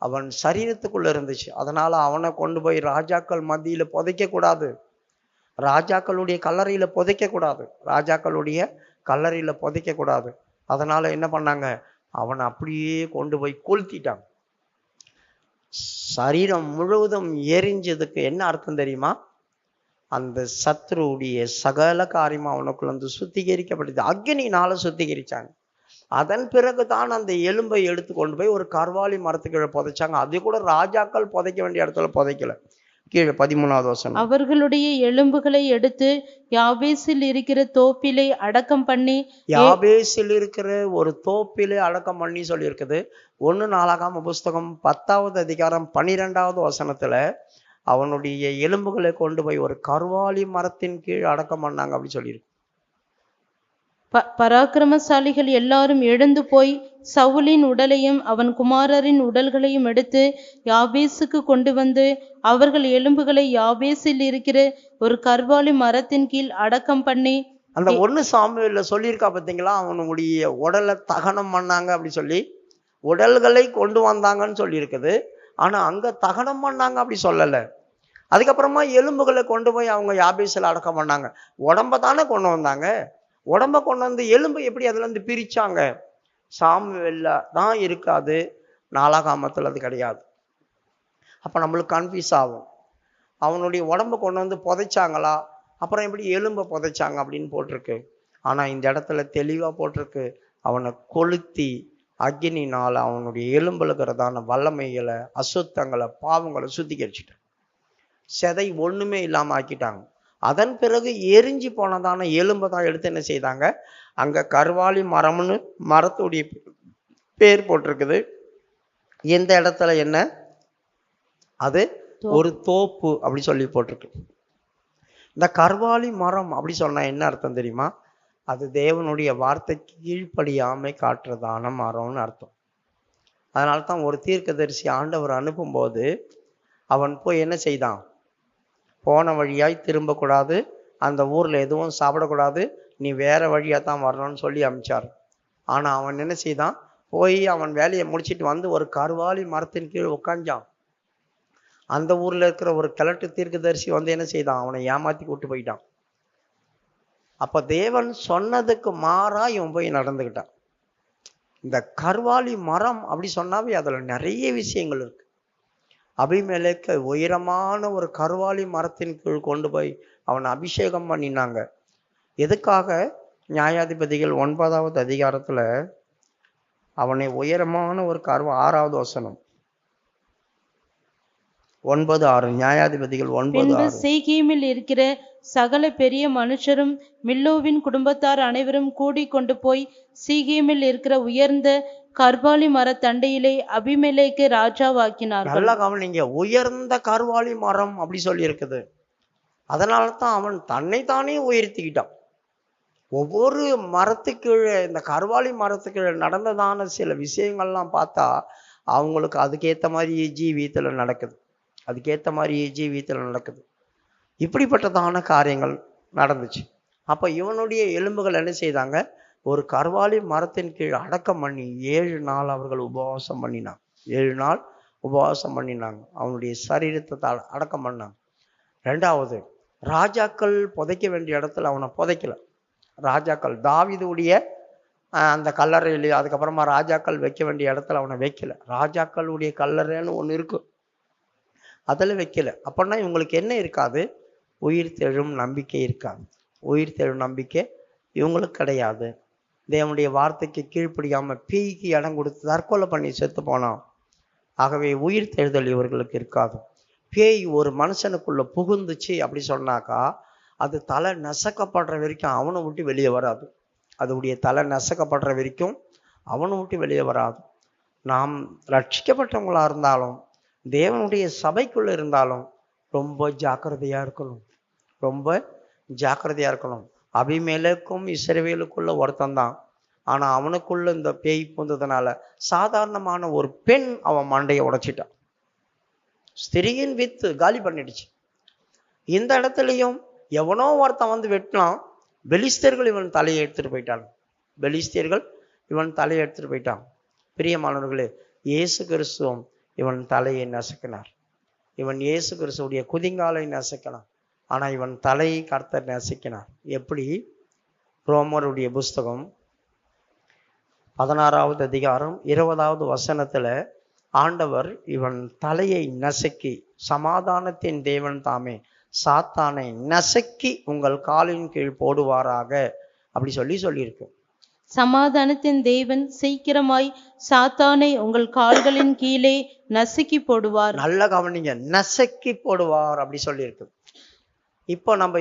அவன் சரீரத்துக்குள்ள இருந்துச்சு. அதனால அவனை கொண்டு போய் ராஜாக்கள் மத்தியில புதைக்க கூடாது. ராஜாக்களுடைய கல்லறையில புதைக்க கூடாது. ராஜாக்களுடைய கல்லறையில புதைக்க கூடாது. அதனால என்ன பண்ணாங்க? அவனை அப்படியே கொண்டு போய் கொளுத்திட்டாங்க. சரீரம் முழுவதும் எரிஞ்சதுக்கு என்ன அர்த்தம் தெரியுமா? அந்த சத்ருடைய சகல காரியமும் அவனுக்குள்ள வந்து சுத்திகரிக்கப்பட்டது. அக்னினால சுத்திகரிச்சாங்க. அதன் பிறகுதான் அந்த எலும்பை எடுத்து கொண்டு போய் ஒரு கர்வாலி மரத்துக்கு புதைச்சாங்க. அது கூட ராஜாக்கள் புதைக்க வேண்டிய இடத்துல புதைக்கல. கீழே 13வது வசனம். அவர்களுடைய எலும்புகளை எடுத்து யாபேசில் இருக்கிற தோப்பிலே அடக்கம் பண்ணி. யாபேசில் இருக்கிற ஒரு தோப்பிலே அடக்கம் பண்ணி சொல்லி இருக்குது. 1 நாளாகம புஸ்தகம் 10வது அதிகாரம் 12வது வசனத்துல அவனுடைய எலும்புகளை கொண்டு போய் ஒரு கர்வாலி மரத்தின் கீழ் அடக்கம் பண்ணாங்க அப்படி சொல்லியிருக்கு. பராக்கிரமசாலிகள் எல்லாரும் எழுந்து போய் சவுலின் உடலையும் அவன் குமாரரின் உடல்களையும் எடுத்து யாபேசுக்கு கொண்டு வந்து அவர்கள் எலும்புகளை யாபேசில் இருக்கிற ஒரு கர்வாலி மரத்தின் கீழ் அடக்கம் பண்ணி. அந்த 1 சாமுவேல்ல சொல்லியிருக்கா பார்த்தீங்களா? அவனுடைய உடலை தகனம் பண்ணாங்க அப்படி சொல்லி உடல்களை கொண்டு வந்தாங்கன்னு சொல்லி இருக்குது. ஆனா அங்க தகனம் பண்ணாங்க அப்படி சொல்லல. அதுக்கப்புறமா எலும்புகளை கொண்டு போய் அவங்க யாபேசில் அடக்கம் பண்ணாங்க. உடம்ப தானே கொண்டு வந்தாங்க. உடம்ப கொண்டு வந்து எலும்பு எப்படி அதுல இருந்து பிரிச்சாங்க? சாமுவேல்ல தான் இருக்காது, நாளாகாமத்துல அது கிடையாது. அப்ப நம்மளுக்கு கன்ஃபியூஸ் ஆகும். அவனுடைய உடம்ப கொண்டு வந்து புதைச்சாங்களா, அப்புறம் எப்படி எலும்பை புதைச்சாங்க அப்படின்னு போட்டிருக்கு. ஆனா இந்த இடத்துல தெளிவா போட்டிருக்கு, அவனை கொளுத்தி அக்னினால அவனுடைய எலும்புல இருக்கிறதான வல்லமைகளை, அசுத்தங்களை, பாவங்களை சுத்திகரிச்சுட்டாங்க. செதை ஒண்ணுமே இல்லாம ஆக்கிட்டாங்க. அதன் பிறகு எரிஞ்சு போனதான எலும்பை தான் எடுத்து என்ன செய்தாங்க? அங்க கர்வாலி மரம்னு மரத்துடைய பேர் போட்டிருக்குது. எந்த இடத்துல என்ன? அது ஒரு தோப்பு அப்படி சொல்லி போட்டிருக்கு. இந்த கர்வாலி மரம் அப்படி சொன்னா என்ன அர்த்தம் தெரியுமா? அது தேவனுடைய வார்த்தைக்கு கீழ்ப்படியாமை காட்டுறதான மரம்னு அர்த்தம். அதனால தான் ஒரு தீர்க்கதரிசி ஆண்டவர் அனுப்பும்போது அவன் போய் என்ன செய்தான்? போன வழியாய் திரும்பக்கூடாது, அந்த ஊர்ல எதுவும் சாப்பிடக்கூடாது, நீ வேற வழியாக தான் வரணும்னு சொல்லி அனுப்பிச்சார். ஆனால் அவன் என்ன செய்தான், போய் அவன் வேலையை முடிச்சிட்டு வந்து ஒரு கருவாலி மரத்தின் கீழ் உட்காஞ்சான். அந்த ஊரில் இருக்கிற ஒரு கிழட்டு தீர்க்கதரிசி வந்து என்ன செய்தான், அவனை ஏமாற்றி கூட்டு போயிட்டான். அப்போ தேவன் சொன்னதுக்கு மாறா இவன் போய் நடந்துக்கிட்டான். இந்த கருவாலி மரம் அப்படி சொன்னாவே அதில் நிறைய விஷயங்கள் இருக்கு. அபிமெலேக்கு உயரமான ஒரு கருவாலி மரத்தின் கீழ் கொண்டு போய் அவனை அபிஷேகம் பண்ணினாங்க. எதுக்காக? நியாயாதிபதிகள் 9வது அதிகாரத்துல அவனை உயரமான ஒரு 6வது வசனம் 9:6 நியாயாதிபதிகள் 9:6. சீகேமில் இருக்கிற சகல பெரிய மனுஷரும் மில்லோவின் குடும்பத்தார் அனைவரும் கூடி கொண்டு போய் சீகேமில் இருக்கிற உயர்ந்த கர்வாலி மரத்தண்டையிலே அபிமெலேக்கு ராஜாவாக்கினார்கள். நல்லா கவனிங்க, உயர்ந்த கருவாலி மரம் அப்படி சொல்லி இருக்குது. அதனால தான் அவன் தன்னைத்தானே உயர்த்திக்கிட்டான். ஒவ்வொரு மரத்துக்கு, இந்த கருவாலி மரத்துக்கு நடந்ததான சில விஷயங்கள்லாம் பார்த்தா அவங்களுக்கு அதுக்கேற்ற மாதிரி ஜீவியத்தில் நடக்குது, அதுக்கேற்ற மாதிரி ஜீவியத்தில் நடக்குது. இப்படிப்பட்டதான காரியங்கள் நடந்துச்சு. அப்போ இவனுடைய எலும்புகள் என்ன செய்தாங்க, ஒரு கருவாலி மரத்தின் கீழ் அடக்கம் பண்ணி 7 நாள் அவர்கள் உபவாசம் பண்ணினாங்க. 7 நாள் உபவாசம் பண்ணினாங்க. அவனுடைய சரீரத்தை அடக்கம் பண்ணாங்க. 2வது, ராஜாக்கள் புதைக்க வேண்டிய இடத்துல அவனை புதைக்கல. ராஜாக்கள் தாவீதுடைய அந்த கல்லறையிலே, அதுக்கப்புறமா ராஜாக்கள் வைக்க வேண்டிய இடத்துல அவனை வைக்கல. ராஜாக்களுடைய கல்லறைன்னு ஒன்று இருக்கு, அதில் வைக்கல. அப்படின்னா இவங்களுக்கு என்ன இருக்காது, உயிர் தெழும் நம்பிக்கை இருக்காது. உயிர் தெழும் நம்பிக்கை இவங்களுக்கு கிடையாது. தேவனுடைய வார்த்தைக்கு கீழ்ப்படியாமல் பேய்க்கு இடம் கொடுத்து தற்கொலை பண்ணி செத்து போனான். ஆகவே உயிர் தெழுதல் இவர்களுக்கு இருக்காது. பேய் ஒரு மனுஷனுக்குள்ள புகுந்துச்சு அப்படி சொன்னாக்கா அது தலை நெசக்கப்படுற வரைக்கும் அவனை விட்டு வெளியே வராது. அதோடைய தலை நெசக்கப்படுற வரைக்கும் அவனை விட்டு வெளியே வராது. நாம் ரட்சிக்கப்பட்டவங்களா இருந்தாலும் தேவனுடைய சபைக்குள்ள இருந்தாலும் ரொம்ப ஜாக்கிரதையா இருக்கணும், ரொம்ப ஜாக்கிரதையா இருக்கணும். அபிமெலேக்கும் இஸ்ரவேலுக்குள்ள ஒருத்தன் தான். ஆனா அவனுக்குள்ள இந்த பேய் பூந்ததுனால சாதாரணமான ஒரு பெண் அவன் மண்டையை உடைச்சிட்டான். ஸ்திரியின் வித்து காலி பண்ணிடுச்சு. இந்த இடத்துலையும் எவனோ ஒருத்தன் வந்து வெட்டினான். பெலிஸ்தர்கள் இவன் தலையை எடுத்துட்டு போயிட்டான். பெலிஸ்தர்கள் இவன் தலையை எடுத்துட்டு போயிட்டான். பிரியமானவர்களே, இயேசு கிறிஸ்துவும் இவன் தலையை நசுக்கினார். இவன் இயேசு கிறிஸ்துடைய குதிங்காலை நசுக்கினான். ஆனா இவன் தலையை கர்த்தர் நசுக்கினார். எப்படி? ரோமருடைய புஸ்தகம் 16வது அதிகாரம் 20வது வசனத்துல ஆண்டவர் இவன் தலையை நசுக்கி, சமாதானத்தின் தேவன் தாமே சாத்தானை நசுக்கி உங்கள் காலின் கீழ் போடுவாராக அப்படி சொல்லியிருக்கு. சமாதானத்தின் தேவன் சீக்கிரமாய் சாத்தானை உங்கள் கால்களின் கீழே நசுக்கி போடுவார். நல்ல கவனிங்க, நசுக்கி போடுவார் அப்படி சொல்லியிருக்கு. இப்போ நம்ம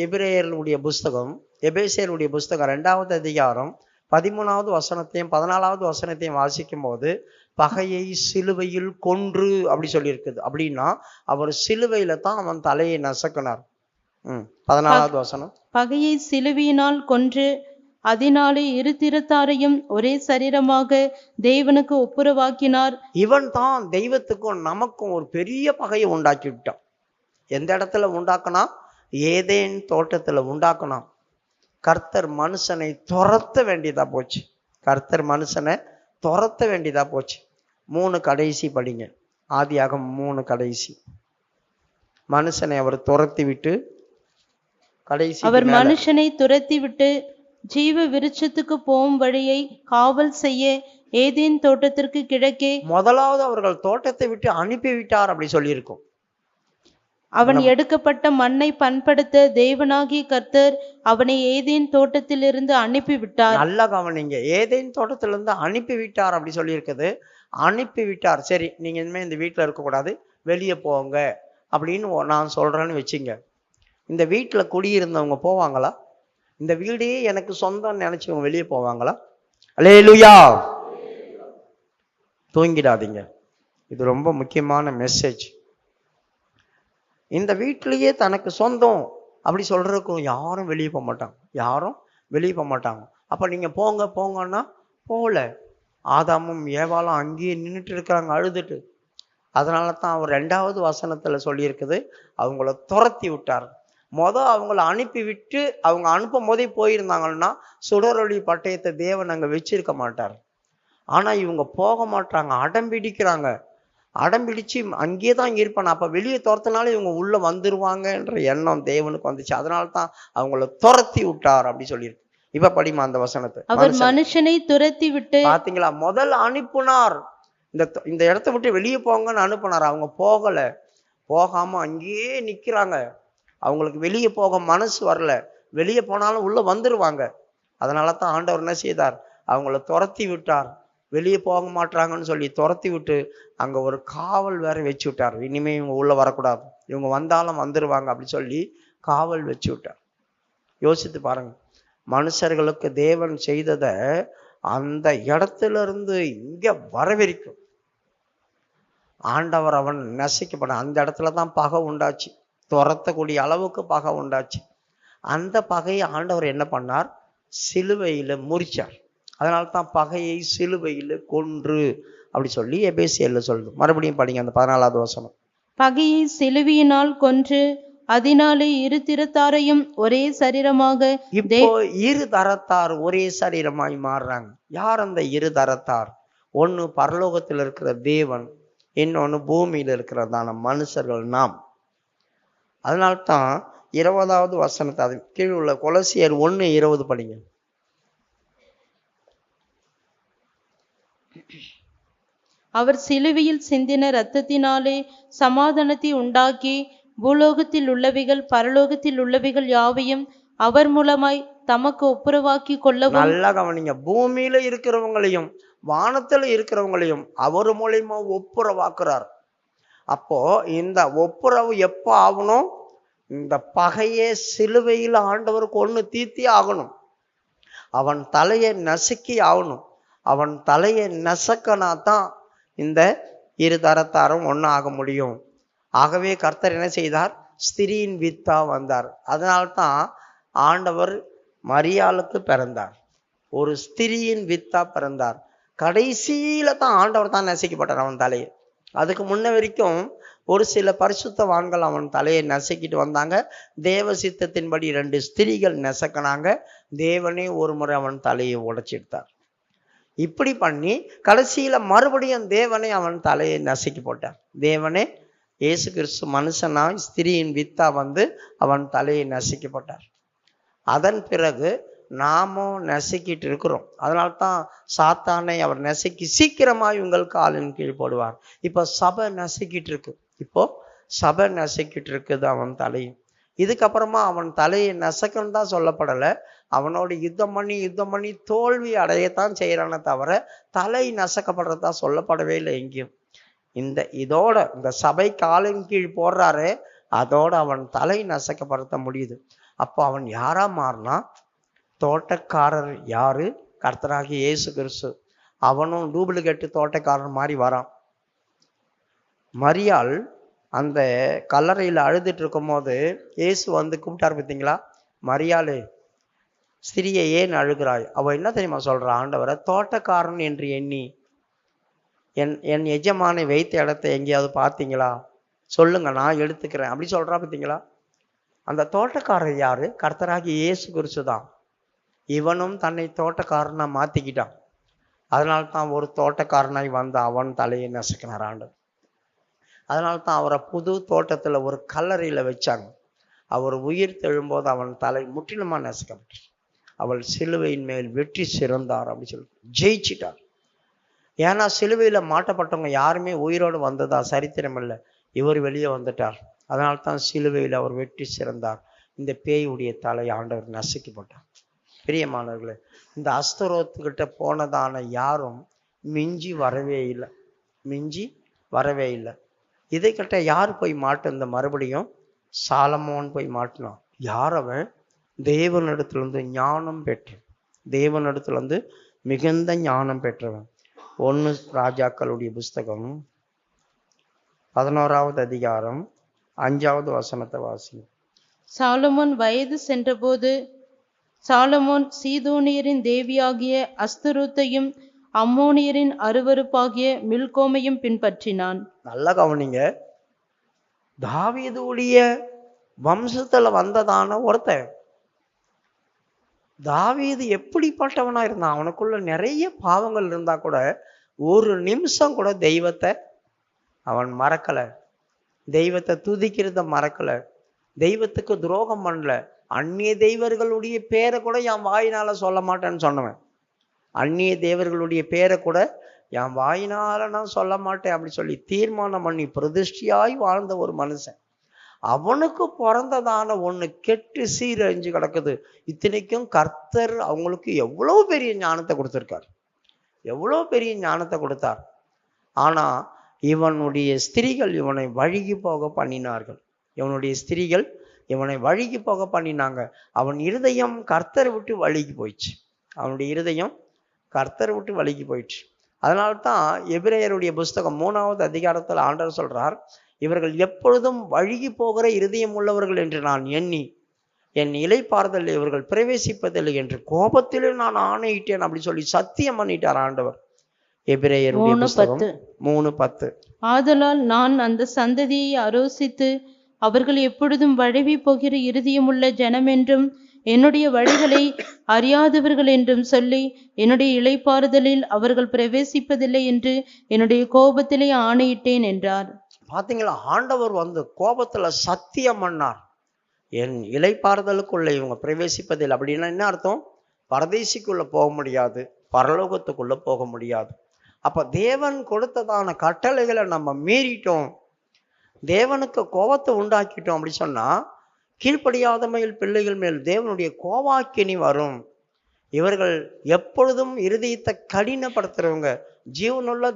எபிரேயருடைய புஸ்தகம் 2வது அதிகாரம் 13வது வசனத்தையும் 14வது வசனத்தையும் வாசிக்கும் போது பகையை சிலுவையில் கொன்று அப்படி சொல்லியிருக்குது. அப்படின்னா அவர் சிலுவையில தான் அவன் தலையை நசுக்கினார். 14வது வசனம், பகையை சிலுவையினால் கொன்று அதனாலே இருதிறத்தாரையும் ஒரே சரீரமாக தேவனுக்கு ஒப்புரவாக்கினார். இவன் தான் தெய்வத்துக்கும் நமக்கும் ஒரு பெரிய பகையை உண்டாக்கி விட்டான். எந்த இடத்துல உண்டாக்கினா? ஏதேன் தோட்டத்துல உண்டாக்கினான். கர்த்தர் மனுஷனை துரத்த வேண்டியதா போச்சு. கர்த்தர் மனுஷனை துரத்த வேண்டியதா போச்சு. 3 கடைசி படிங்க, ஆதியாகமம் 3 கடைசி. மனுஷனை அவர் துரத்தி விட்டு கடைசி, அவர் மனுஷனை துரத்தி விட்டு ஜீவ விருட்சத்துக்கு போகும் வழியை காவல் செய்ய ஏதேன் தோட்டத்திற்கு கிழக்கே முதலாவது அவர்கள் தோட்டத்தை விட்டு அனுப்பி விட்டார் அப்படி சொல்லியிருக்கும். அவன் எடுக்கப்பட்ட மண்ணை பண்படுத்த தேவனாகிய கர்த்தர் அவனை ஏதேன் தோட்டத்திலிருந்து அனுப்பி விட்டார். நல்லா கவனிங்க, ஏதேன் தோட்டத்திலிருந்து அனுப்பி விட்டார் அப்படி சொல்லியிருக்குது. அனுப்பி விட்டார். சரி, நீங்க இனிமேல் இந்த வீட்டில் இருக்கக்கூடாது, வெளியே போங்க அப்படின்னு நான் சொல்றேன்னு வச்சுங்க. இந்த வீட்டில் குடியிருந்தவங்க போவாங்களா? இந்த வீடே எனக்கு சொந்தம் நினைச்சவங்க வெளியே போவாங்களா? அல்லேலூயா. தூங்கிடாதீங்க, இது ரொம்ப முக்கியமான மெசேஜ். இந்த வீட்டிலேயே தனக்கு சொந்தம் அப்படி சொல்றதுக்கும் யாரும் வெளியே போக மாட்டாங்க, யாரும் வெளியே போக மாட்டாங்க. அப்ப நீங்க போங்க போங்கன்னா போகல. ஆதாமும் ஏவாளும் அங்கேயே நின்றுட்டு இருக்கிறாங்க அழுதுட்டு. அதனால தான் அவர் 2வது வசனத்துல சொல்லியிருக்குது, அவங்கள துரத்தி விட்டார். அவங்கள அனுப்பி விட்டு அவங்க அனுப்பும் போதே போயிருந்தாங்கன்னா சுடரொளி பட்டயத்தை தேவன் அங்க வச்சிருக்க மாட்டார். ஆனா இவங்க போக மாட்டாங்க, அடம்பிடிக்கிறாங்க. அடம்பிடிச்சு அங்கேயே தான் இருப்பான். அப்ப வெளியே துரத்தினாலும் இவங்க உள்ள வந்துருவாங்கன்ற எண்ணம் தேவனுக்கு வந்துச்சு. அதனால்தான் அவங்கள துரத்தி விட்டார் அப்படி சொல்லியிருக்கு. இப்ப படிமா அந்த வசனத்தை. அவர் மனுஷனை துரத்தி விட்டு, பாத்தீங்களா, முதல் அனுப்புனார், இந்த இடத்த விட்டு வெளியே போங்கன்னு அனுப்புனார். அவங்க போகல, போகாம அங்கேயே நிக்கிறாங்க. அவங்களுக்கு வெளியே போக மனசு வரல, வெளியே போனாலும் உள்ள வந்துருவாங்க. அதனாலதான் ஆண்டவர் என்ன செய்தார், அவங்கள துரத்தி விட்டார். வெளியே போக மாட்டாங்கன்னு சொல்லி துரத்தி விட்டு அங்க ஒரு காவல் வேற வச்சு விட்டார். இனிமே இவங்க உள்ள வரக்கூடாது, இவங்க வந்தாலும் வந்துருவாங்க அப்படி சொல்லி காவல் வச்சு விட்டார். யோசித்து பாருங்க, மனுஷர்களுக்கு தேவன் செய்தத அந்த இடத்துல இருந்து இங்க வரவரைக்கும் ஆண்டவர் அவன் நசிக்கப்பட, அந்த இடத்துலதான் பகை உண்டாச்சு, துரத்தக்கூடிய அளவுக்கு பகை உண்டாச்சு. அந்த பகையை ஆண்டவர் என்ன பண்ணார், சிலுவையில முறிச்சார். அதனால்தான் பகையை சிலுவையில கொன்று அப்படி சொல்லி எபேசியர்ல சொல்லுது. மறுபடியும் படிங்க அந்த 14வது வசனம். பகையை சிலுவையினால் கொன்று அதனாலே இரு திறத்தாரையும் ஒரே சரீரமாக. இப்போ இரு தரத்தார் ஒரே சரீரமாய் மாறுறாங்க. யார் அந்த இரு தரத்தார்? ஒன்னு பரலோகத்தில் இருக்கிற தேவன், இன்னொன்னு பூமியில இருக்கிறதான மனுஷர்கள் நாம். அதனால்தான் 20வது வசனத்தை அது கீழ் உள்ள கொலோசியர் 1:20 படிங்க. அவர் சிலுவையில் சிந்தின இரத்தத்தினாலே சமாதானத்தை உண்டாக்கி பூலோகத்தில் உள்ளவைகள் பரலோகத்தில் உள்ளவைகள் யாவையும் அவர் மூலமாய் தமக்கு ஒப்புரவாக்கி கொள்ளவும். நல்லா கவனிங்க, பூமியில இருக்கிறவங்களையும் வானத்துல இருக்கிறவங்களையும் அவர் மூலியமா ஒப்புரவாக்குறார். அப்போ இந்த ஒப்புரவு எப்ப ஆகணும், இந்த பகையே சிலுவையில் ஆண்டவர் கொன்னு தீர்த்தி ஆகணும். அவன் தலையை நசுக்கி ஆகணும். அவன் தலையை நசக்கனா தான் இந்த இரு தரத்தாரும் ஒன்னு ஆக முடியும். ஆகவே கர்த்தர் என்ன செய்தார், ஸ்திரீயின் வித்தா வந்தார். அதனால்தான் ஆண்டவர் மரியாளுக்கு பிறந்தார், ஒரு ஸ்திரீயின் வித்தா பிறந்தார். கடைசியில தான் ஆண்டவர் தான் நசுக்கப்பட்டார் அவன் தலையை. அதுக்கு முன்ன வரைக்கும் ஒரு சில பரிசுத்தவான்கள் அவன் தலையை நசுக்கிட்டு வந்தாங்க. தேவ சித்தத்தின்படி 2 ஸ்திரீகள் நெசக்கினாங்க. தேவனே ஒரு முறை அவன் தலையை உடைச்சிட்டார். இப்படி பண்ணி கடைசியில மறுபடியும் தேவனே அவன் தலையை நசுக்கி போட்டார். தேவனே இயேசு கிறிஸ்து மனுஷனாய் ஸ்திரீயின் வித்தா வந்து அவன் தலையை நசுக்கி போட்டார். அதன் பிறகு நாமும் நசுக்கிட்டு இருக்கிறோம். அதனால்தான் சாத்தானை அவர் நசுக்கி சீக்கிரமாய் உங்கள் காலின் கீழ் போடுவார். இப்போ சபை நசுக்கிட்டு இருக்கு, இப்போ சபை நசுக்கிட்டு இருக்குது அவன் தலையும். இதுக்கப்புறமா அவன் தலையை நசக்கன்னு தான் சொல்லப்படலை, அவனோட யுத்தம் பண்ணி தோல்வி அடையத்தான் செய்யறானே தவிர தலை நசக்கப்படுறதா சொல்லப்படவே இல்லை எங்கேயும். இதோட இந்த சபை காலின் கீழ் போடுறாரு, அதோட அவன் தலை நசக்கப்படுத்த முடியுது. அப்போ அவன் யாரா மாறினா, தோட்டக்காரர் யாரு, கர்த்தராகிய இயேசு கிறிஸ்து. அவனும் டூப்ளிகேட் தோட்டக்காரர் மாதிரி வரான். மரியாள் அந்த கல்லறையில் அழுதுட்டு இருக்கும் போது இயேசு வந்து கூப்பிட்டார் பார்த்தீங்களா, மரியாளே ஸ்திரியை ஏன் அழுகிறாய்? அவ என்ன தெரியுமா சொல்றா, ஆண்டவரை தோட்டக்காரன் என்று எண்ணி என் எஜமானை வைத்த இடத்தை எங்கேயாவது பார்த்தீங்களா, சொல்லுங்க நான் எடுத்துக்கிறேன் அப்படி சொல்றா பார்த்தீங்களா. அந்த தோட்டக்காரர் யாரு, கர்த்தராகி இயேசு கிறிஸ்து தான். இவனும் தன்னை தோட்டக்காரனா மாத்திக்கிட்டான். அதனால்தான் ஒரு தோட்டக்காரனாய் வந்த அவன் தலையை நசுக்கினார் ஆண்டவர். அதனால்தான் அவரை புது தோட்டத்துல ஒரு கல்லறையில வச்சாங்க. அவர் உயிர் தெழும்போது அவன் தலை முற்றிலுமா நசுக்கப்பட்டார். அவள் சிலுவையின் மேல் வெற்றி சிறந்தார் அப்படி சொல்லி ஜெயிச்சிட்டார். ஏன்னா சிலுவையில மாட்டப்பட்டவங்க யாருமே உயிரோடு வந்ததா சரித்திரம் இல்லை, இவர் வெளியே வந்துட்டார். அதனால்தான் சிலுவையில் அவர் வெற்றி சிறந்தார். இந்த பேயுடைய தலை ஆண்டவர் நசுக்கி போட்டார். பிரியமானவர்களே, இந்த அஸ்தரோத்துக்கிட்ட போனதான யாரும் மிஞ்சி வரவே இல்லை. இதை கிட்ட யார் போய் மாட்டிருந்த, மறுபடியும் சாலமோன் போய் மாட்டினான். யார் அவன்? தேவனிடத்திலிருந்து ஞானம் பெற்றவன், தேவனிடத்திலிருந்து மிகுந்த ஞானம் பெற்றவன். 1 ராஜாக்களுடைய புஸ்தகம் 11வது அதிகாரம் 5வது வசனத்தை வாசிங்க. சாலமோன் வயது சென்றபோது சாலமோன் சீதோனியரின் தேவியாகிய அஸ்தரோத்தையும் அம்மோனியரின் அருவருப்பாகிய மில்கோமையும் பின்பற்றினான். நல்லா கவனிங்க, தாவீதுடைய வம்சத்துல வந்ததான ஒருத்தன். தாவீது எப்படிப்பட்டவனா இருந்தான்? அவனுக்குள்ள நிறைய பாவங்கள் இருந்தா கூட ஒரு நிமிஷம் கூட தெய்வத்தை அவன் மறக்கல. தெய்வத்தை துதிக்கிறத மறக்கல. தெய்வத்துக்கு துரோகம் பண்ணல. அந்நிய தெய்வர்களுடைய பேரை கூட என் வாயினால சொல்ல மாட்டேன்னு சொன்னவன். அந்நிய தேவர்களுடைய பேரை கூட என் வாயினால நான் சொல்ல மாட்டேன் அப்படி சொல்லி தீர்மானம் பண்ணி பிரதிஷ்டியாய் வாழ்ந்த ஒரு மனுஷன். அவனுக்கு பிறந்ததான ஒண்ணு கெட்டு சீரழிஞ்சு கிடக்குது. இத்தனைக்கும் கர்த்தர் அவங்களுக்கு எவ்வளவு பெரிய ஞானத்தை கொடுத்திருக்கார், எவ்வளவு பெரிய ஞானத்தை கொடுத்தார். ஆனா இவனுடைய ஸ்திரீகள் இவனை வழுகி போக பண்ணினார்கள். இவனுடைய ஸ்திரீகள் இவனை வழுகி போக பண்ணினாங்க. அவன் இருதயம் கர்த்தரை விட்டு வழுகி போயிடுச்சு. அவனுடைய இருதயம் கர்த்தரை விட்டு வழுகி போயிடுச்சு. அதனால்தான் எபிரேயருடைய புஸ்தகம் 3வது அதிகாரத்தில் ஆண்டவர் சொல்றார், இவர்கள் எப்பொழுதும் வழுகி போகிற இருதயம் உள்ளவர்கள் என்று நான் எண்ணி என் இளைப்பாறுதல் இவர்கள் பிரவேசிப்பதில்லை என்று கோபத்திலே நான் ஆணையிட்டேன் அப்படி சொல்லி சத்தியம் பண்ணிட்டார் ஆண்டவர். எபிரேயருடைய புஸ்தகம் 3:10. ஆதலால் நான் அந்த சந்ததியை அரோசித்து அவர்கள் எப்பொழுதும் வழுவி போகிற இருதயமுள்ள ஜனம் என்றும் என்னுடைய வழிகளை அறியாதவர்கள் என்றும் சொல்லி என்னுடைய இளைப்பாறுதலில் அவர்கள் பிரவேசிப்பதில்லை என்று என்னுடைய கோபத்திலே ஆணையிட்டேன் என்றார். பாத்தீங்களா, ஆண்டவர் வந்து கோபத்துல சத்தியம் பண்ணார், என் இளைப்பாறுதலுக்குள்ள இவங்க பிரவேசிப்பதில்லை. அப்படின்னா என்ன அர்த்தம்? பரதேசிக்குள்ள போக முடியாது, பரலோகத்துக்குள்ள போக முடியாது. அப்ப தேவன் கொடுத்ததான கட்டளைகளை நம்ம மீறிட்டோம், தேவனுக்கு கோபத்தை உண்டாக்கிட்டோம் அப்படி சொன்னா கீழ்ப்படியாதமையில் பிள்ளைகள் மேல் தேவனுடைய கோவாக்கினி வரும். இவர்கள் எப்பொழுதும் இருதயத்தை கடினப்படுத்துறவங்க. ஜீவனுள்ள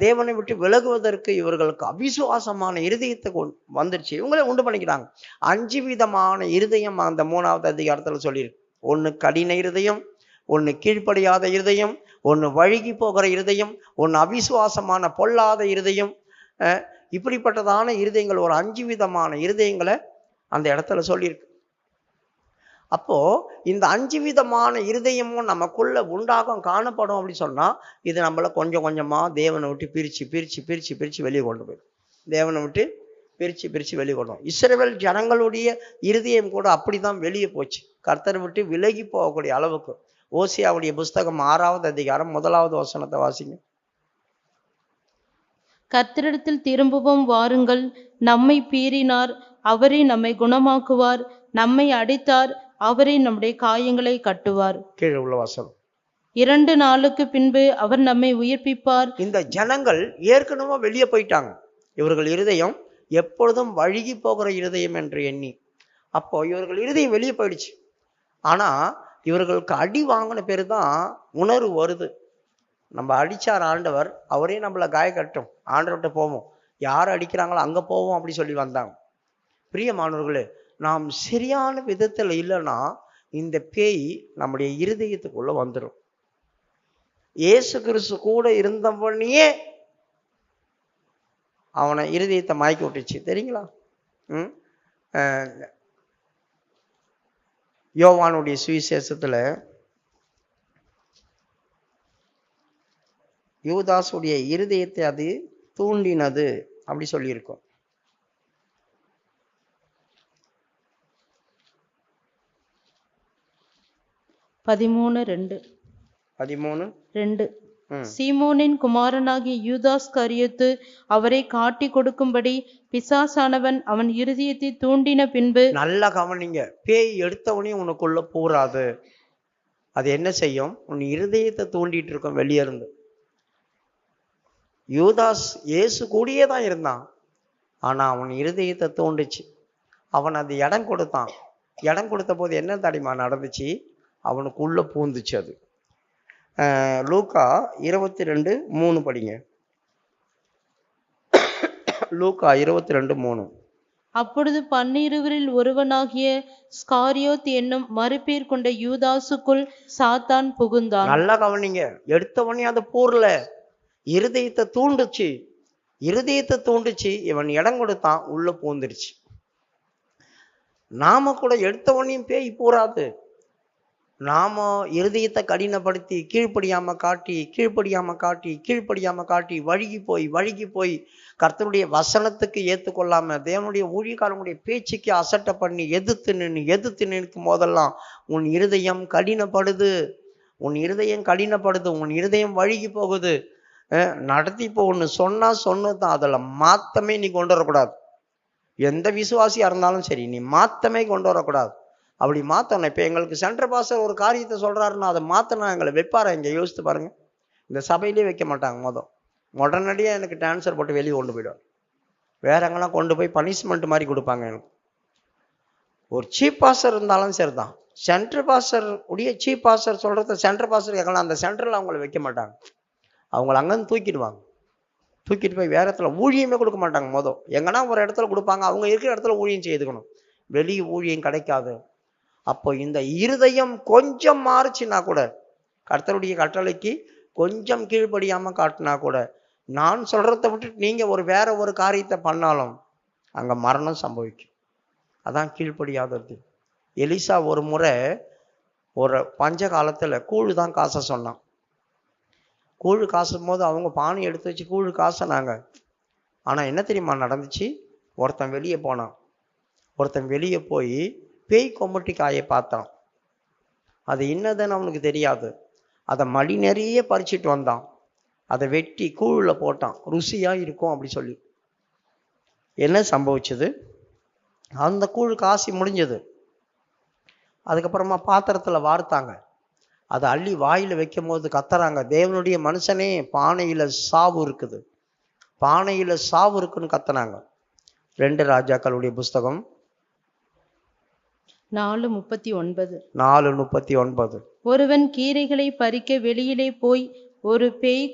தேவனை விட்டு விலகுவதற்கு இவர்களுக்கு அவிசுவாசமான இருதயத்தை வந்துருச்சு. இவங்களே உண்டு பண்ணிக்கிறாங்க. 5 விதமான இருதயம் அந்த 3வது அதிகாரத்துல சொல்லியிருக்கு. ஒன்று கடின இருதயம், ஒன்று கீழ்ப்படியாத இருதயம், ஒன்று வழுகி போகிற இருதயம், ஒன்று அவிசுவாசமான பொல்லாத இருதயம். இப்படிப்பட்டதான இருதயங்கள் ஒரு 5 விதமான இருதயங்களை அந்த இடத்துல சொல்லியிருக்கு. அப்போ இந்த 5 விதமான இருதயமும் நமக்குள்ள உண்டாகும் காணப்படும் அப்படி சொன்னா இது நம்மள கொஞ்சம் கொஞ்சமா தேவனை விட்டு பிரிச்சு பிரிச்சு பிரிச்சு பிரிச்சு வெளியே கொண்டு போயிடும். தேவனை விட்டு பிரிச்சு பிரிச்சு வெளியே கொண்டு போகும். இஸ்ரவேல் ஜனங்களுடைய இருதயம் கூட அப்படிதான் வெளியே போச்சு, கர்த்தரை விட்டு விலகி போகக்கூடிய அளவுக்கு. ஓசியாவுடைய புஸ்தகம் 6வது அதிகாரம் 1வது வசனத்தை வாசிங்க. கர்த்தரிடத்தில் திரும்பவும் வாருங்கள், நம்மை பீறினார், அவரே நம்மை குணமாக்குவார், நம்மை அடித்தார், அவரே நம்முடைய காயங்களை கட்டுவார். கீழே உள்ள வசனம். 2 நாளுக்கு பின்பு அவர் நம்மை உயிர்ப்பிப்பார். இந்த ஜனங்கள் ஏற்கனவே வெளியே போயிட்டாங்க. இவர்கள் இருதயம் எப்பொழுதும் வழுகி போகிற இருதயம் என்று எண்ணி, அப்போ இவர்கள் இருதயம் வெளியே போயிடுச்சு. ஆனா இவர்களுக்கு அடி வாங்கின பேரு தான் உணர்வு வருது. நம்ம அடிச்சார் ஆண்டவர், அவரே நம்மளை காய கட்டும், ஆண்டவர்கிட்ட போவோம், யார் அடிக்கிறாங்களோ அங்க போவோம் அப்படி சொல்லி வந்தாங்க. பிரியமானவர்களே, நாம் சரியான விதத்துல இல்லைன்னா இந்த பேய் நம்முடைய இருதயத்துக்குள்ள வந்துடும். இயேசு கிறிஸ்து கூட இருந்தவனையே அவனை இருதயத்தை மயக்கி விட்டுச்சு, தெரியுங்களா? யோவானுடைய சுவிசேஷத்துல யூதாசுடைய இருதயத்தை அது தூண்டினது அப்படி சொல்லியிருக்கோம். பதிமூணு 2. சீமோனின் குமாரனாகிய யூதாஸ் கரியோத்து அவரை காட்டி கொடுக்கும்படி பிசாசானவன் அவன் இருதயத்தை தூண்டின பின்பு. நல்லா கவனிங்க, பேய் எடுத்தவனே உனக்குள்ள போறாது. அது என்ன செய்யும்? உன் இருதயத்தை தூண்டிட்டு இருக்கும் வெளியே இருந்து. யூதாஸ் இயேசு கூடயே தான் இருந்தான், ஆனா அவன் இருதயத்தை தூண்டுச்சு. அவன் அது இடம் கொடுத்தான். இடம் கொடுத்த போது என்ன தடிமா நடந்துச்சு? அவனுக்கு உள்ள பூந்துச்சு அது. லூக்கா 22:3 படிங்க. லூக்கா 22:3. அப்பொழுது 12 ஒருவனாகிய ஸ்காரியோத் என்னும் மறுபேர் கொண்ட யூதாசுக்குள் சாத்தான் புகுந்தான். நல்லா கவனிங்க, எடுத்தவனே அது போர்ல இருதயத்தை தூண்டுச்சு. இருதயத்தை தூண்டுச்சு, இவன் இடம் கொடுத்தான், உள்ள பூந்துருச்சு. நாம கூட எடுத்தவனையும் பேய் போறாது. நாம இருதயத்தை கடினப்படுத்தி கீழ்ப்படியாம காட்டி வழுகி போய் கர்த்தருடைய வசனத்துக்கு ஏற்றுக்கொள்ளாம தேவனுடைய ஊழியக்காரனுடைய பேச்சுக்கு அசட்டை பண்ணி எதிர்த்து நிற்கும் போதெல்லாம் உன் இருதயம் கடினப்படுது, உன் இருதயம் வழுகி போகுது. நடத்தி இப்போ ஒன்று சொன்னதுதான், அதில் மாத்தமே நீ கொண்டு வரக்கூடாது. எந்த விசுவாசியா இருந்தாலும் சரி, நீ மாத்தமே கொண்டு வரக்கூடாது. அப்படி மாற்றணும். இப்போ எங்களுக்கு சென்ட்ரல் பாஸ்டர் ஒரு காரியத்தை சொல்கிறாருன்னா அதை மாற்றினா எங்களை வைப்பாரா? இங்கே யோசித்து பாருங்க. இந்த சபையிலே வைக்க மாட்டாங்க. உடனடியாக எனக்கு ட்ரான்ஸ்ஃபர் போட்டு வெளியே கொண்டு போயிடுவாங்க. வேற எங்கெல்லாம் கொண்டு போய் பனிஷ்மெண்ட் மாதிரி கொடுப்பாங்க எனக்கு. ஒரு சீப் பாஸ்டர் இருந்தாலும் சரி தான், சென்ட்ரல் பாஸ்டர் உடைய சீப் பாஸ்டர் சொல்கிறத சென்ட்ரல் பாஸ்டர் கேட்கலாம். அந்த சென்ட்ரல் அவங்கள வைக்க மாட்டாங்க. அவங்கள அங்கேருந்து தூக்கிட்டு போய் வேற இடத்துல ஊழியமே கொடுக்க மாட்டாங்க. எங்கன்னா ஒரு இடத்துல கொடுப்பாங்க, அவங்க இருக்கிற இடத்துல ஊழியம் செய்துக்கணும், வெளியே ஊழியம் கிடைக்காது. அப்போ இந்த இருதயம் கொஞ்சம் மாறுச்சுன்னா கூட, கர்த்தருடைய கட்டளைக்கு கொஞ்சம் கீழ்ப்படியாம காட்டினா கூட, நான் சொல்றதை விட்டுட்டு நீங்க வேற ஒரு காரியத்தை பண்ணாலும் அங்க மரணம் சம்பவிக்கும். அதான் கீழ்ப்படியாதது. எலிசா ஒரு முறை ஒரு பஞ்ச காலத்துல கூழு தான் காசை சொன்னான். கூழு காசும் போது அவங்க பானை எடுத்து வச்சு கூழு காசுனாங்க. ஆனா என்ன தெரியுமா நடந்துச்சு? ஒருத்தன் வெளியே போனான். ஒருத்தன் வெளியே போய் பேய் கொம்பட்டி காயை பார்த்தான். அது என்னதுன்னு அவனுக்கு தெரியாது. அதை மடி நிறைய பறிச்சுட்டு வந்தான். அதை வெட்டி கூழில் போட்டான், ருசியா இருக்கும் அப்படி சொல்லி. என்ன சம்பவிச்சது? அந்த கூழ் காசி முடிஞ்சது. அதுக்கப்புறமா பாத்திரத்துல வார்த்தாங்க. அதை அள்ளி வாயில வைக்கும் போது கத்துறாங்க, தேவனுடைய மனுஷனே, பானையில சாவு இருக்குது, பானையில சாவு இருக்குன்னு கத்துனாங்க. 2 ராஜாக்களுடைய புஸ்தகம் 4:39. ஒருவன் கீரைகளை பறிக்க வெளியிலே போய் ஒரு பேய்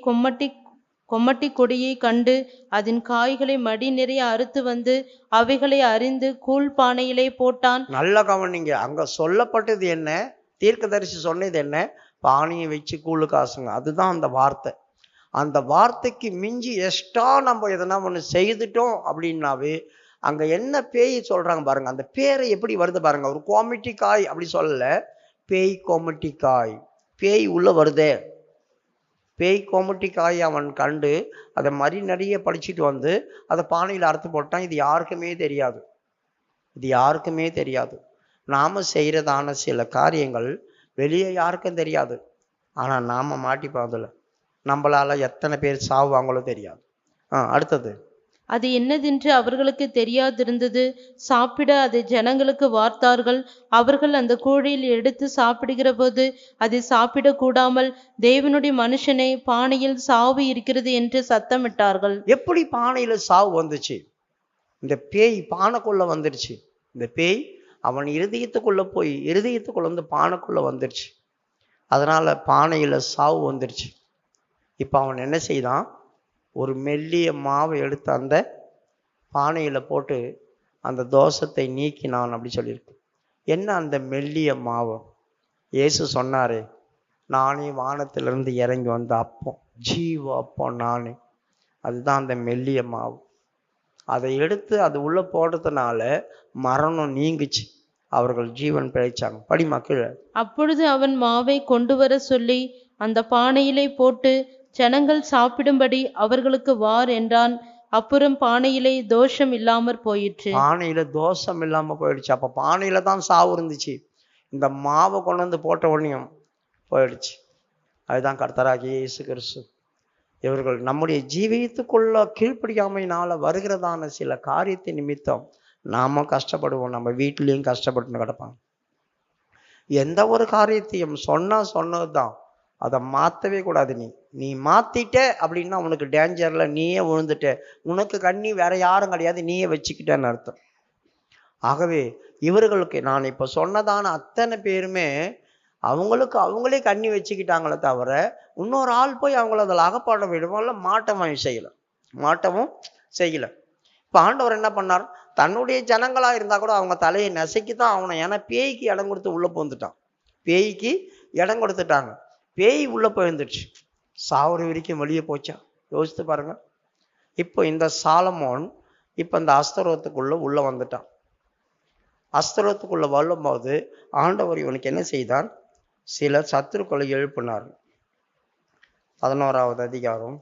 கொம்மட்டி கொடியை கண்டு அதன் காய்களை மடி நிறைய அறுத்து வந்து அவைகளை அறிந்து கூழ் பானையிலே போட்டான். நல்ல கவனிங்க, அங்க சொல்லப்பட்டது என்ன? தீர்க்கதரிசி சொன்னது என்ன? பானையை வச்சு கூழு காசுங்க. அதுதான் அந்த வார்த்தை. அந்த வார்த்தைக்கு மிஞ்சி எக்ஸ்ட்ரா நம்ம எதனா ஒன்று செய்துட்டோம் அப்படின்னாவே அங்க என்ன பேய் சொல்றாங்க பாருங்க. அந்த பேரை எப்படி வருது பாருங்க. ஒரு கோமிட்டி காய் அப்படி சொல்லல, பேய் கோமிட்டி காய். பேய் உள்ள வருதே, பேய் கோமிட்டி காய் அவன் கண்டு அதை மறி நிறைய படிச்சுட்டு வந்து அதை பானையில் அறுத்து போட்டான். இது யாருக்குமே தெரியாது. நாம செய்யறதான சில காரியங்கள் வெளியே யாருக்கும் தெரியாது. ஆனா நாம மாட்டிப்போம். அதுல நம்மளால எத்தனை பேர் சாவுவாங்களோ தெரியாது. அடுத்தது, அது என்னதென்று அவர்களுக்கு தெரியாதிருந்தது. சாப்பிட அதை ஜனங்களுக்கு வார்த்தார்கள். அவர்கள் அந்த கூழில் எடுத்து சாப்பிடுகிற போது அதை சாப்பிடக்கூடாமல், தேவனுடைய மனுஷனே, பானையில் சாவு இருக்கிறது என்று சத்தமிட்டார்கள். எப்படி பானையில சாவு வந்துச்சு? இந்த பேய் பானைக்குள்ள வந்துருச்சு. இந்த பேய் அவன் இருதயத்துக்குள்ள வந்து பானைக்குள்ள வந்துருச்சு. அதனால பானையில சாவு வந்துருச்சு. இப்ப அவன் என்ன செய்தான்? ஒரு மெல்லிய மாவை எடுத்து அந்த பானையில போட்டு அந்த தோஷத்தை நீக்கினான் அப்படி சொல்லியிருக்கு. என்ன அந்த மெல்லிய மாவு? இயேசு சொன்னாரே, நானே வானத்திலிருந்து இறங்கி வந்த அப்பம், ஜீவ அப்பம் நானே. அதுதான் அந்த மெல்லிய மாவு. அதை எடுத்து அது உள்ள போடுறதுனால மரணம் நீங்குச்சு, அவர்கள் ஜீவன் பிழைச்சாங்க. படிமக்கள். அப்பொழுது அவன் மாவை கொண்டு வர சொல்லி அந்த பானையிலே போட்டு ஜனங்கள் சாப்பிடும்படி அவர்களுக்கு வார் என்றான். அப்புறம் பானையிலே தோஷம் இல்லாமற் போயிற்று. பானையில தோஷம் இல்லாம போயிடுச்சு. அப்ப பானையில தான் சாவு இருந்துச்சு. இந்த மாவை கொண்டு வந்து போட்ட உடனே போயிடுச்சு. அதுதான் கர்த்தராகிய இயேசு கிறிஸ்து. இவர்கள் நம்முடைய ஜீவியத்துக்குள்ள கீழ்ப்படியாமையினால வருகிறதான சில காரியத்தை நிமித்தம் நாம கஷ்டப்படுவோம். நம்ம வீட்டிலையும் கஷ்டப்பட்டு கிடப்பாங்க. எந்த ஒரு காரியத்தையும் சொன்னதுதான், அதை மாற்றவே கூடாது. நீ மாத்திட்ட அப்படின்னா உனக்கு டேஞ்சர்ல நீயே விழுந்துட்ட, உனக்கு கண்ணி வேற யாரும் கிடையாது, நீயே வச்சுக்கிட்டேன்னு அர்த்தம். ஆகவே இவர்களுக்கு நான் இப்ப சொன்னதான அத்தனை பேருமே அவங்களே கண்ணி வச்சுக்கிட்டாங்களே தவிர இன்னொரு ஆள் போய் அவங்கள அதில் அகப்பாட விடுவோம்ல, மாட்டவும் செய்யல. இப்போ ஆண்டவர் என்ன பண்ணார்? தன்னுடைய ஜனங்களா இருந்தா கூட அவங்க தலையை நெசைக்குதான் ஆகணும். ஏன்னா பேய்க்கு இடம் கொடுத்து உள்ள போந்துட்டான். பேய்க்கு இடம் கொடுத்துட்டாங்க. பேய் உள்ள போயிருந்துச்சு, சாவர வரைக்கும் வெளியே போச்சா? யோசித்து பாருங்க. இப்போ இந்த சாலமோன் இப்போ இந்த அஸ்தரோத்துக்குள்ள உள்ள வந்துட்டான். அஸ்தரோத்துக்குள்ள வரும்போது ஆண்டவர் இவனுக்கு என்ன செய்தார்? சிலர் சத்துருக்களை எழுப்பினார். 11வது அதிகாரம்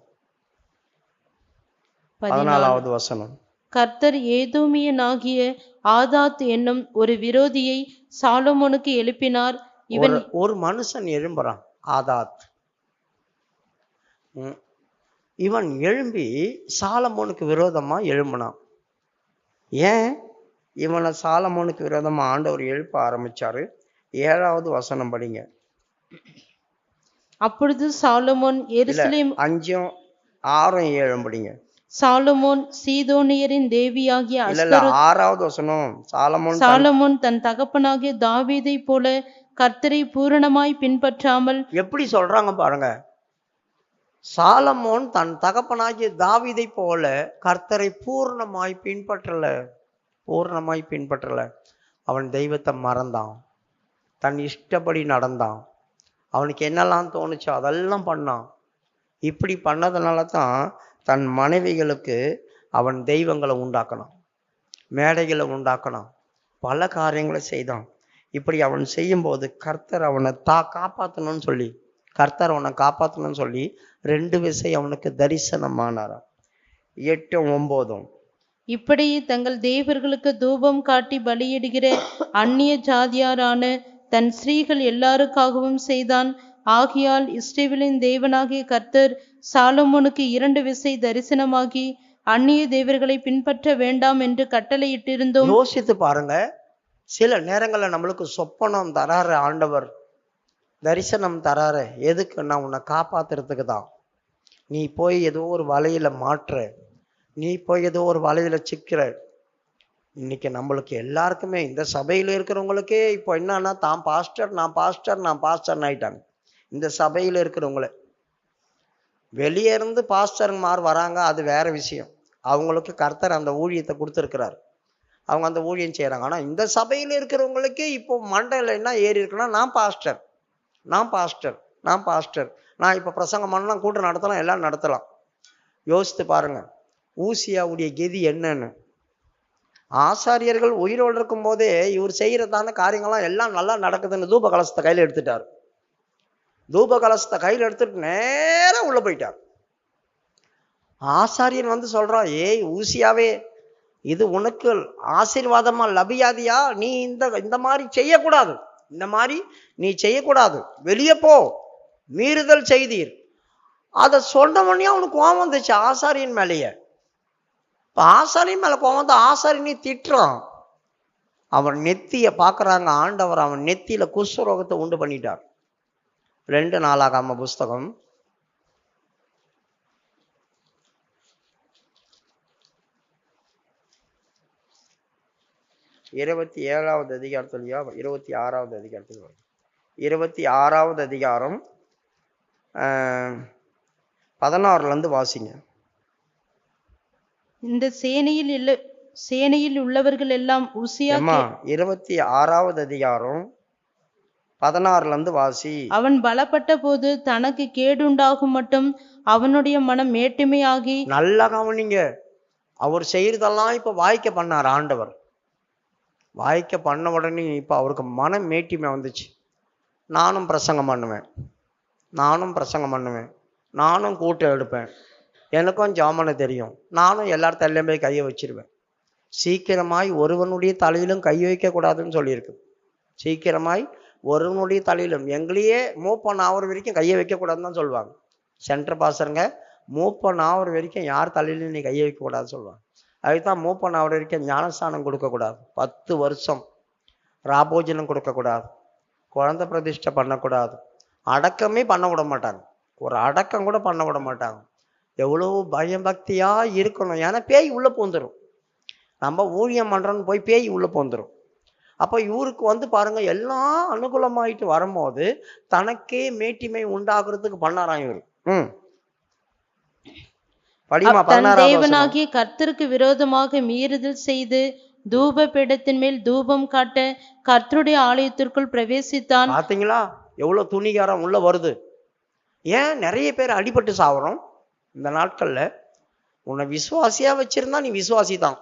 14வது வசனம். கர்த்தர் ஏதோமியனாகிய ஆதாத் என்னும் ஒரு விரோதியை சாலொமோனுக்கு எழுப்பினார். இவன் ஒரு மனுஷன் எழும்புறான், ஆதாத். இவன் எழும்பி சாலமோனுக்கு விரோதமா எழும்பினான். ஏன் இவனை சாலமோனுக்கு விரோதமா ஆண்டவர் எழுப்ப ஆரம்பிச்சாரு? 7வது வசனம் படிங்க. அப்பொழுது சாலொமோன் எருசலேம் 5, 6, 7 படிங்க. சாலொமோன் சீதோனியரின் தேவியாகிய 6வது வசனம். சாலொமோன் தன் தகப்பனாகிய தாவீதை போல கர்த்தரை பூரணமாய் பின்பற்றாமல். எப்படி சொல்றாங்க பாருங்க. சாலமோன் தன் தகப்பனாகிய தாவீதை போல கர்த்தரை பூரணமாய் பின்பற்றல. அவன் தெய்வத்தை மறந்தான், தன் இஷ்டப்படி நடந்தான், அவனுக்கு என்னெல்லாம் தோணுச்சோ அதெல்லாம் பண்ணான். இப்படி பண்ணதுனால தான் தன் மனைவிகளுக்கு அவன் தெய்வங்களை உண்டாக்கினான், மேடைகளை உண்டாக்கினான், பல காரியங்களை செய்தான். இப்படி அவன் செய்யும்போது கர்த்தர் அவனை காப்பாற்றணும்னு சொல்லி 2 விஷயம் அவனுக்கு தரிசனமானாராம். 8, 9. இப்படி தங்கள் தேவர்களுக்கு தூபம் காட்டி பலியிடுகிற அந்நிய ஜாதியாரான தன் ஸ்திரீகள் எல்லாருக்காகவும் செய்தான். ஆகையால் இஸ்ரவேலின் தேவனாகிய கர்த்தர் சாலொமோனுக்கு 2 விசை தரிசனமாகி அந்நிய தேவர்களை பின்பற்ற வேண்டாம் என்று கட்டளையிட்டிருந்தோம். யோசித்து பாருங்க. சில நேரங்களில் நம்மளுக்கு சொப்பனம் தராரு ஆண்டவர், தரிசனம் தராரு. எதுக்குன்னா உன்னை காப்பாத்துறதுக்கு தான். நீ போய் ஏதோ ஒரு வலையில மாற்ற, நீ போய் ஏதோ ஒரு வலையில சிக்கிற. இன்னைக்கு நம்மளுக்கு எல்லாருக்குமே, இந்த சபையில இருக்கிறவங்களுக்கே இப்போ என்னன்னா தான் நான் பாஸ்டர் ஆயிட்டாங்க. இந்த சபையில இருக்கிறவங்கள வெளியே இருந்து பாஸ்டர்மார் வராங்க, அது வேற விஷயம். அவங்களுக்கு கர்த்தர் அந்த ஊழியத்தை கொடுத்துருக்கிறார், அவங்க அந்த ஊழியம் செய்யறாங்க. ஆனா இந்த சபையில இருக்கிறவங்களுக்கே இப்போ மண்டையில என்ன ஏறி இருக்குன்னா நான் பாஸ்டர், நான் இப்ப பிரசங்கம் பண்ணலாம், கூட்டம் நடத்தலாம், எல்லாம் நடத்தலாம். யோசித்து பாருங்க ஊசியாவுடைய கெதி என்னன்னு. ஆசாரியர்கள் உயிரோடு இருக்கும் போதே இவர் செய்யறதான காரியங்கள்லாம் எல்லாம் நல்லா நடக்குதுன்னு தூப கலசத்தை கையில் எடுத்துட்டார். தூப கலசத்தை கையில் எடுத்துட்டு நேரம் உள்ள போயிட்டார். ஆசாரியன் வந்து சொல்றான், ஏய் ஊசியாவே, இது உனக்கு ஆசீர்வாதமா லபியாதியா? நீ இந்த மாதிரி செய்யக்கூடாது, வெளியே போ, மீறுதல் செய்தீர். அதை சொன்ன உடனே அவனுக்கு கோபம் வந்துச்சு ஆசாரியன் மேலேயே. ஆசாரியன் மேல கோபம் வந்து ஆசாரியனை திட்டுறான். அவன் நெத்திய பாக்குறாங்க ஆண்டவர், அவன் நெத்தியில குஷ்டரோகத்தை உண்டு பண்ணிட்டார். 2 நாளாகம புஸ்தகம் 27வது அதிகாரத்துலையா 26வது அதிகாரத்துல 26வது அதிகாரம் 16 வாசிங்க. இந்த சேனையில் உள்ளவர்கள் எல்லாம் உசியா 26வது அதிகாரம் 16 வாசி. அவன் பலப்பட்ட போது தனக்கு கேடுண்டாகும் மட்டும் அவனுடைய மனம் மேட்டுமையாகி. நல்லா கவனிங்க, அவர் செய்யறதெல்லாம் இப்ப வாய்க்க பண்ணார் ஆண்டவர். வாய்க்க பண்ண உடனே இப்ப அவருக்கு மனம் மேட்டிமை வந்துச்சு. நானும் பிரசங்கம் பண்ணுவேன், நானும் கூட்டம் எடுப்பேன், எனக்கும் ஜாமனை தெரியும், நானும் எல்லார் தலையிலும் போய் கையை வச்சிருவேன். சீக்கிரமாய் ஒருவனுடைய தலையிலும் கை வைக்க கூடாதுன்னு சொல்லியிருக்கு. சீக்கிரமாய் ஒருவனுடைய தலையிலும், எங்களையே மூப்பன் ஆவர் வரைக்கும் கையை வைக்க கூடாதுன்னு தான் சொல்லுவாங்க சென்டர் பாசருங்க. மூப்பன் ஆவர் வரைக்கும் யார் தலையிலும் நீ கையை வைக்க கூடாதுன்னு சொல்லுவாங்க. அதுதான் மூப்பன் ஆவர் வரைக்கும் ஞானஸ்தானம் கொடுக்கக்கூடாது, 10 வருஷம் ராபோஜனம் கொடுக்கக்கூடாது, குழந்தை பிரதிஷ்டை பண்ணக்கூடாது, அடக்கமே பண்ண விட மாட்டாங்க, ஒரு அடக்கம் கூட பண்ண விட மாட்டாங்க. எவ்வளவு பயபக்தியா இருக்கணும். ஏன்னா பேய் உள்ள போந்துடும். நம்ம ஊழியம் பண்றோன்னு போய் பேய் உள்ள போந்துடும். அப்போ இவருக்கு வந்து பாருங்க, எல்லாம் அனுகூலமாயிட்டு வரும்போது தனக்கே மேட்டிமை உண்டாக்குறதுக்கு பண்ணாராம் இவரு. தேவனாகிய கர்த்தருக்கு விரோதமாக மீறுதல் செய்து தூப பீடத்தின் மேல் தூபம் காட்ட கர்த்தருடைய ஆலயத்திற்குள் பிரவேசித்தான். பாத்தீங்களா எவ்வளவு துணிகாரம் உள்ள வருது. ஏன் நிறைய பேர் அடிபட்டு சாவறோம் இந்த நாட்கள்ல? உன்னை விசுவாசியா வச்சிருந்தா நீ விசுவாசி தான்.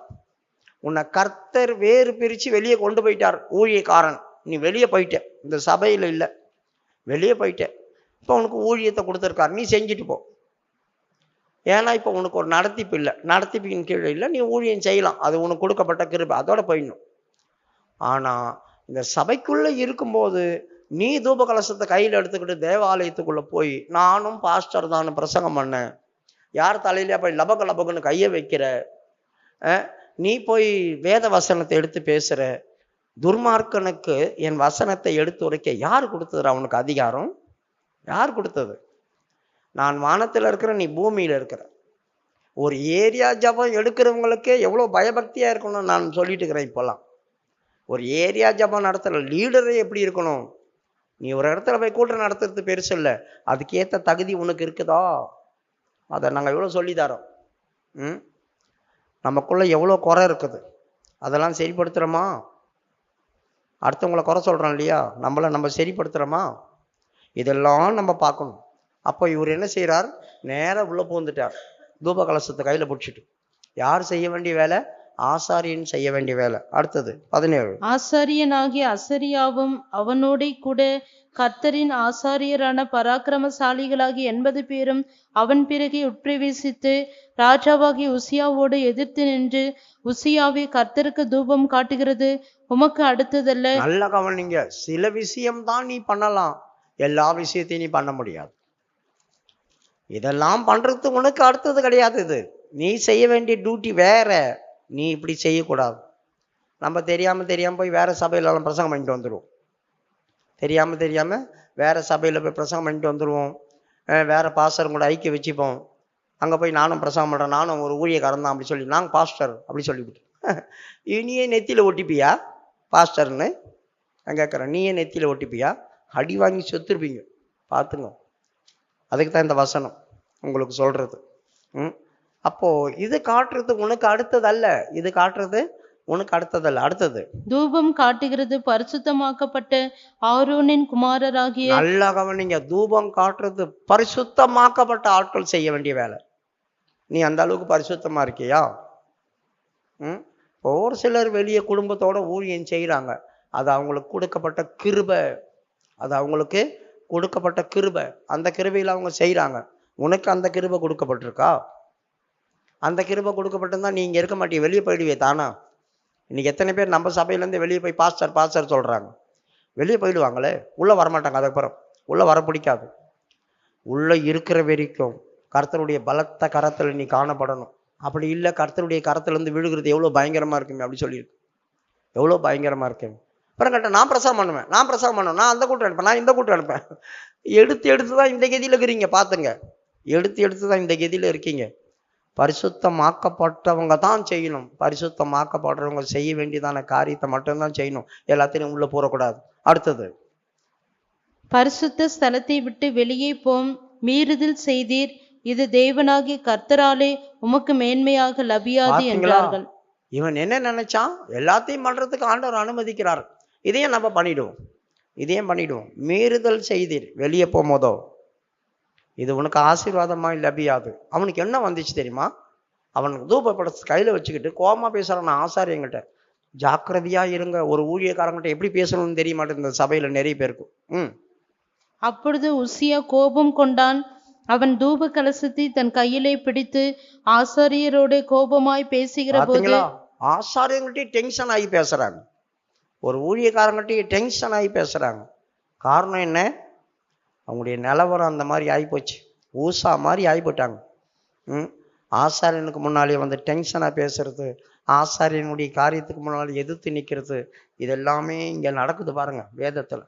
உன்னை கர்த்தர் வேறு பிரிச்சு வெளியே கொண்டு போயிட்டார் ஊழியக்காரன், நீ வெளியே போயிட்ட, இந்த சபையில இல்லை, வெளியே போயிட்டேன். இப்போ உனக்கு ஊழியத்தை கொடுத்துருக்காரு, நீ செஞ்சுட்டு போ. ஏன்னா இப்போ உனக்கு ஒரு நடத்திப்பு இல்லை, நடத்திப்பின் கீழே இல்லை, நீ ஊழியம் செய்யலாம், அது உனக்கு கொடுக்கப்பட்ட கிருபை, அதோட போயிடணும். ஆனால் இந்த சபைக்குள்ளே இருக்கும்போது நீ தூப கலசத்தை கையில் எடுத்துக்கிட்டு தேவாலயத்துக்குள்ளே போய் நானும் பாஸ்டர் தான் பிரசங்கம் பண்ணேன், யார் தலையிலே போய் லபக லபகுன்னு கையை வைக்கிற, நீ போய் வேத வசனத்தை எடுத்து பேசுகிற, துர்மார்க்கனுக்கு என் வசனத்தை எடுத்து உரைக்க யார் கொடுத்தது அவனுக்கு அதிகாரம்? யார் கொடுத்தது? நான் வானத்தில் இருக்கிற, நீ பூமியில் இருக்கிற. ஒரு ஏரியா ஜபம் எடுக்கிறவங்களுக்கே எவ்வளோ பயபக்தியாக இருக்கணும்னு நான் சொல்லிட்டு இருக்கிறேன். இப்போல்லாம் ஒரு ஏரியா ஜபம் நடத்துகிற லீடரே எப்படி இருக்கணும்? நீ ஒரு இடத்துல போய் கூட்டம் நடத்துறது பெருசு இல்லை, அதுக்கேற்ற தகுதி உனக்கு இருக்குதா? அதை நாங்கள் எவ்வளோ சொல்லித்தரோம். நமக்குள்ளே எவ்வளோ குறை இருக்குது, அதெல்லாம் சரிப்படுத்துகிறோமா? அடுத்தவங்களை குறை சொல்கிறோம் இல்லையா, நம்மளை நம்ம சரிப்படுத்துகிறோமா? இதெல்லாம் நம்ம பார்க்கணும். அப்போ இவர் என்ன செய்கிறார்? நேராக உள்ளே பூந்துட்டார், தூப கலசத்தை கையில் பிடிச்சிட்டு. யார் செய்ய வேண்டிய வேலை? ஆசாரியன் செய்ய வேண்டிய வேலை. அடுத்தது 17. ஆசாரியனாகிய அசரியாவும் அவனோட கூட கர்த்தரின் ஆசாரியரான பராக்கிரமசாலிகளாகிய 80 பேரும் அவன் பிறகே உட்பிரவேசித்து ராஜாவாகிய உசியாவோடு எதிர்த்து நின்று, உசியாவே, கர்த்தருக்கு தூபம் காட்டுகிறது உமக்கு அடுத்ததல்ல. நல்ல கவனிங்க, சில விஷயம்தான் நீ பண்ணலாம், எல்லா விஷயத்தையும் நீ பண்ண முடியாது. இதெல்லாம் பண்றது உனக்கு அடுத்தது கிடையாது. இது நீ செய்ய வேண்டிய டியூட்டி வேற, நீ இப்படி செய்யக்கூடாது. நம்ம தெரியாம போய் வேற சபையிலலாம் பிரசங்கம் பண்ணிட்டு வந்துடுவோம். தெரியாம வேற சபையில் போய் பிரசங்கம் பண்ணிட்டு வந்துடுவோம். வேற பாஸ்டர் கூட ஐக்கிய வச்சுப்போம். அங்கே போய் நானும் பிரசங்கம் பண்ணுறேன், நானும் ஒரு ஊழியக்காரன் தான் அப்படி சொல்லி, நாங்கள் பாஸ்டர் அப்படி சொல்லிவிட்டு, நீயே நெத்தியில் ஒட்டிப்பியா பாஸ்டர்னு நான் கேட்குறேன். நீயே நெத்தியில் ஒட்டிப்பியா? அடி வாங்கி சொத்துருப்பீங்க, பார்த்துங்க. அதுக்கு தான் இந்த வசனம் உங்களுக்கு சொல்கிறது. அப்போது இது காட்டுறது உனக்கு அடுத்ததல்ல, இது காட்டுறது உனக்கு அடுத்ததல்ல. அடுத்தது, தூபம் காட்டுகிறது பரிசுத்தமாக்கப்பட்ட ஆரோனின் குமாரராகிய. நல்லா கவனிங்க, தூபம் காட்டுறது பரிசுத்தமாக்கப்பட்ட ஆட்கள் செய்ய வேண்டிய வேலை. நீ அந்த அளவுக்கு பரிசுத்தமா இருக்கியா? ஒரு சிலர் வெளியே குடும்பத்தோட ஊழியம் செய்கிறாங்க, அது அவங்களுக்கு கொடுக்கப்பட்ட கிருபை, அது அவங்களுக்கு கொடுக்கப்பட்ட கிருபை. அந்த கிருபையில் அவங்க செய்கிறாங்க. உனக்கு அந்த கிருபை கொடுக்கப்பட்டிருக்கா? அந்த கிருபை கொடுக்கப்பட்டிருந்தா நீ இங்கே இருக்க மாட்டிய, வெளியே போயிடுவே தானா? இன்னைக்கு எத்தனை பேர் நம்ம சபையிலேருந்து வெளியே போய் பாஸ்டர் சொல்கிறாங்க, வெளியே போயிடுவாங்களே, உள்ளே வரமாட்டாங்க. அதுக்கப்புறம் உள்ளே வர பிடிக்காது. உள்ளே இருக்கிற வரைக்கும் கர்த்தருடைய பலத்த கரத்தில் நீ காணப்படணும். அப்படி இல்லை, கர்த்தருடைய கரத்துலேருந்து விழுகிறது எவ்வளோ பயங்கரமாக இருக்குமே அப்படி சொல்லியிருக்கு. எவ்வளோ பயங்கரமாக இருக்குங்க. அப்புறம் கேட்டால் நான் பிரசவம் பண்ணுவேன், நான் அந்த கூட்டம் எடுப்பேன், நான் இந்த கூட்டம் எடுப்பேன். எடுத்து தான் இந்த கதியில் இருக்கிறீங்க. பார்த்துங்க, எடுத்து தான் இந்த கதியில் இருக்கீங்க. பரிசுத்தமாக்கப்பட்டவங்க தான் செய்யணும். பரிசுத்தமாக்கப்படுறவங்க செய்ய வேண்டியதான காரியத்தை மட்டும்தான் செய்யணும், எல்லாத்தையும் உள்ள போறக்கூடாது. அடுத்தது, பரிசுத்த ஸ்தலத்தை விட்டு வெளியே போம் மீறுதல் செய்தீர், இது தேவனாகிய கர்த்தராலே உமக்கு மேன்மையாக லபியாது என்றார்கள். இவன் என்ன நினைச்சான்? எல்லாத்தையும் பண்றதுக்கு ஆண்டவர் அனுமதிக்கிறார், இதையும் நம்ம பண்ணிடுவோம். மீறுதல் செய்தீர், வெளியே போகும்போதோ இது உனக்கு ஆசீர்வாதமா லபியாது. அவனுக்கு என்ன வந்துச்சு தெரியுமா? அவனுக்கு தூபப்படத்தை கையில் வச்சுக்கிட்டு கோபமா பேசுறான் ஆசாரியங்கிட்ட. ஜாக்கிரதையா இருங்க, ஒரு ஊழியக்காரங்கிட்ட எப்படி பேசணும்னு தெரிய மாட்டேங்குது இந்த சபையில நிறைய பேருக்கு. அப்பொழுது உசியா கோபம் கொண்டான். அவன் தூப கலசத்தை தன் கையிலே பிடித்து ஆசாரியரோட கோபமாய் பேசுகிற போது, ஆசாரியங்கிட்டே டென்ஷன் ஆகி பேசுறாங்க, ஒரு ஊழியக்காரங்கிட்டே டென்ஷன் ஆகி பேசுறாங்க. காரணம் என்ன? அவங்களுடைய நிலவரம் அந்த மாதிரி ஆகிப்போச்சு, ஊசா மாதிரி ஆகிப்போட்டாங்க. ஆசாரியனுக்கு முன்னாலே வந்து டென்ஷனாக பேசுறது, ஆசாரியனுடைய காரியத்துக்கு முன்னாலே எதிர்த்து நிற்கிறது, இதெல்லாமே இங்கே நடக்குது பாருங்க வேதத்தில்.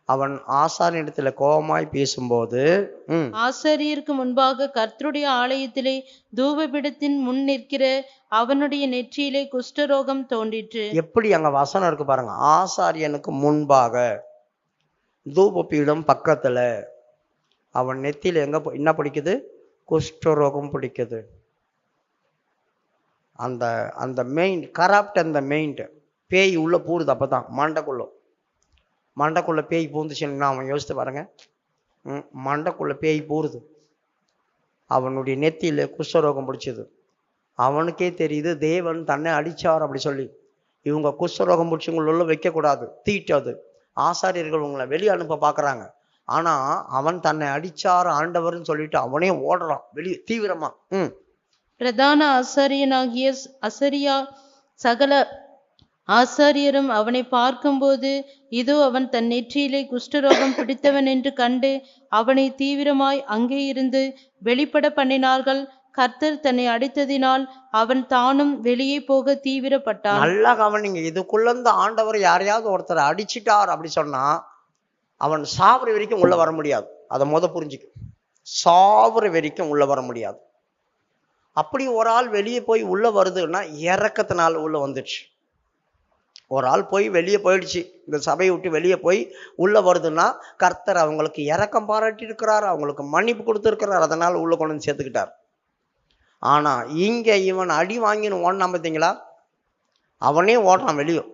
அவன் ஆசாரியனிடத்துல கோபமாய் பேசும்போது, ஆசாரியருக்கு முன்பாக கர்த்தருடைய ஆலயத்திலே தூபபீடத்தின் முன் நிற்கிற அவனுடைய நெற்றியிலே குஷ்டரோகம் தோன்றிற்று. எப்படி அங்க வசனம் இருக்கு பாருங்க, ஆசாரியனுக்கு முன்பாக தூபபீடம் பக்கத்துல அவன் நெத்தியில என்ன பிடிக்குது? குஷ்டரோகம் பிடிக்குது. அந்த அந்த மெயின் கராப்ட், அந்த மெயின் பேய் உள்ள பூடுது. அப்பதான் மண்டைக்குள்ள பேய் பூந்துச்சுன்னா அவன் யோசித்து பாருங்க, மண்டைக்குள்ள பேய் பூருது, அவனுடைய நெத்தியில குஷ்டரோகம் பிடிச்சது. அவனுக்கே தெரியுது தேவன் தன்னை அடிச்சார் அப்படி சொல்லி. இவங்க குஷ்டரோகம் பிடிச்சவங்களுள்ள வைக்கக்கூடாது, தீட்டது. ஆசாரியர்கள் உங்களை வெளியே அனுப்ப பார்க்குறாங்க. ஆனா அவன் தன்னை அடிச்சார் ஆண்டவர்னு சொல்லிட்டு அவனே ஓடுறான் வெளியே தீவிரமா. பிரதான ஆசாரியனாகிய அசரியா சகல ஆசாரியரும் அவனை பார்க்கும்போது, இதோ அவன் தன் நெற்றியிலே குஷ்டரோகம் பிடித்தவன் என்று கண்டு அவனை தீவிரமாய் அங்கே இருந்து வெளிப்பட பண்ணினார்கள். கர்த்தர் தன்னை அடித்ததினால் அவன் தானும் வெளியே போக தீவிரப்பட்டான். நல்லா கவனிங்க, இதுக்குள்ள இருந்து ஆண்டவர் யாரையாவது ஒருத்தரை அடிச்சிட்டார் அப்படி சொன்னா அவன் சாவர வரைக்கும் உள்ள வர முடியாது. அதை புரிஞ்சுக்க, சாவர வரைக்கும் உள்ள வர முடியாது. அப்படி ஒரு ஆள் வெளியே போய் உள்ள வருதுன்னா இறக்கத்தினால உள்ள வந்துடுச்சு. ஒரு ஆள் போய் வெளியே போயிடுச்சு, இந்த சபையை விட்டு வெளியே போய் உள்ள வருதுன்னா கர்த்தர் அவங்களுக்கு இறக்கம் பாராட்டி இருக்கிறார், அவங்களுக்கு மன்னிப்பு கொடுத்துருக்கிறார், அதனால உள்ள கொண்டு வந்து சேர்த்துக்கிட்டார். ஆனா இங்க இவன் அடி வாங்கின்னு ஓடனான் பார்த்தீங்களா, அவனே ஓடுறான் வெளியே.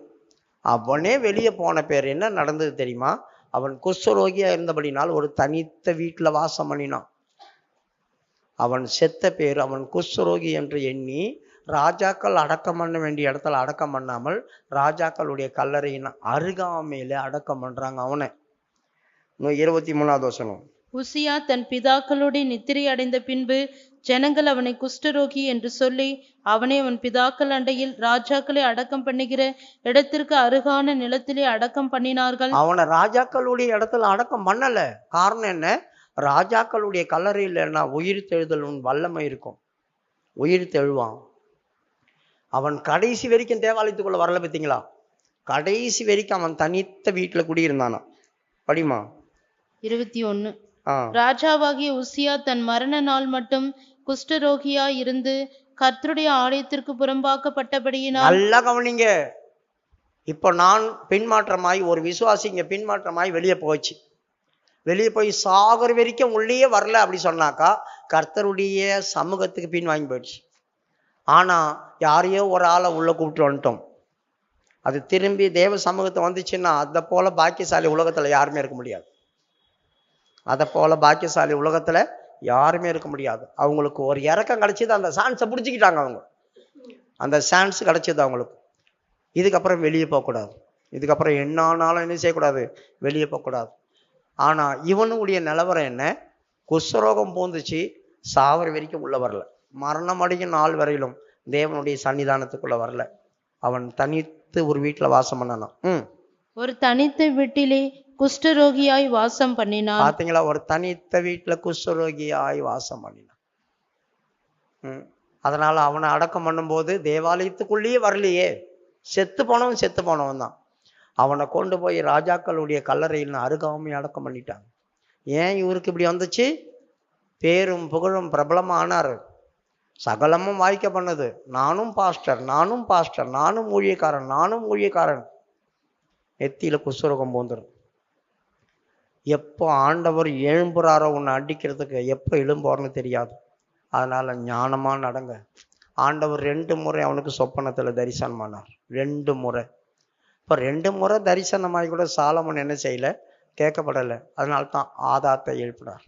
அவனே வெளியே போன பேர் என்ன நடந்தது தெரியுமா? அவன் குஷ்டரோகியா இருந்தபடினால் ஒரு தனித்த வீட்டுல வாசம் பண்ணினான். அவன் செத்த பேர் அவன் குஷ்டரோகி என்று எண்ணி ராஜாக்கள் அடக்கம் பண்ண வேண்டிய இடத்துல அடக்கம் பண்ணாமல் ராஜாக்களுடைய கல்லறையின் அருகாமையில அடக்கம் பண்றாங்க அவனை. 23வது வசனம். உசியா தன் பிதாக்களுடைய நித்திரை அடைந்த பின்பு ஜனங்கள் அவனை குஷ்டரோகி என்று சொல்லி அவனை அவன் பிதாக்கள் அண்டையில் ராஜாக்களை அடக்கம் பண்ணுகிற இடத்திற்கு அருகான நிலத்திலே அடக்கம் பண்ணினார்கள். அவனை ராஜாக்களுடைய இடத்துல அடக்கம் பண்ணல. காரணம் என்ன? ராஜாக்களுடைய கல்லறையில் உயிர் தெழுதல் வல்லமை இருக்கும், உயிர் தெழுவான். அவன் கடைசி வரைக்கும் தேவாலயத்துக்குள்ள வரல பார்த்தீங்களா? கடைசி வரைக்கும் அவன் தனித்த வீட்டுல குடியிருந்தானா. படிமா 21. ராஜாவாகிய உசியா தன் மரண நாள் மட்டும் குஷ்டரோகியா இருந்து கர்த்தருடைய ஆலயத்திற்கு புறம்பாக்கப்பட்டபடியினால். நல்லா கவனிங்க, இப்போ நான் பின்மாற்றமாய் ஒரு விசுவாசிங்க பின்மாற்றமாய் வெளியே போச்சு. வெளியே போய் சாகர வரைக்கும் உள்ளே வரல அப்படி சொன்னாக்கா கர்த்தருடைய சமூகத்துக்கு பின் வாங்கி போயிடுச்சு. ஆனா யாரையோ ஒரு ஆளை உள்ள கூப்பிட்டு வந்துட்டோம், அது திரும்பி தேவ சமூகத்தை வந்துச்சுன்னா அதை போல பாக்கியசாலி உலகத்துல யாருமே இருக்க முடியாது. அதை போல பாக்கியசாலி உலகத்துல யாருமே இருக்க முடியாது. அவங்களுக்கு ஒரு இறக்கம் கிடைச்சது, அந்த சான்ஸை பிடிச்சிக்கிட்டாங்க அவங்க, அந்த சான்ஸ் கிடைச்சது அவங்களுக்கு. இதுக்கப்புறம் வெளியே போகக்கூடாது, இதுக்கப்புறம் என்ன ஆனாலும் என்ன செய்யக்கூடாது, வெளியே போகக்கூடாது. ஆனா இவனுடைய நிலவரம் என்ன? குஷ்டரோகம் பூந்துச்சு, சாவர வரைக்கும் உள்ள வரல, மரணம் அடையும் நாள் வரையிலும் தேவனுடைய சன்னிதானத்துக்குள்ள வரல. அவன் தனித்து ஒரு வீட்டுல வாசம் பண்ணான். ஒரு தனித்த வீட்டிலே குஷ்டரோகியாய் வாசம் பண்ணினான். பாத்தீங்களா? ஒரு தனித்த வீட்டுல குஷ்டரோகியாய் வாசம் பண்ணினான். அதனால அவனை அடக்கம் பண்ணும்போது தேவாலயத்துக்குள்ளேயே வரலையே, செத்து போனவன் தான். அவனை கொண்டு போய் ராஜாக்களுடைய கல்லறையில் அருகாமை அடக்கம் பண்ணிட்டாங்க. ஏன் இவருக்கு இப்படி வந்துச்சு? பேரும் புகழும் பிரபலமானார், சகலமும் வாய்க்க பண்ணது. நானும் பாஸ்டர், நானும் ஊழியக்காரன். நெத்தியில குஷ்டரோகம் போந்துடும். எப்போ ஆண்டவர் எழும்புறாரோ உன்னை அடிக்கிறதுக்கு, எப்போ எழும்புறான்னு தெரியாது. அதனால ஞானமா நடங்க. ஆண்டவர் 2 முறை அவனுக்கு சொப்பனத்துல தரிசனமானார், 2 முறை. இப்போ 2 முறை தரிசனமாகி கூட சாலமன் என்ன செய்யல, கேட்கப்படலை. அதனால்தான் ஆதாத்தை எழுப்பினார்.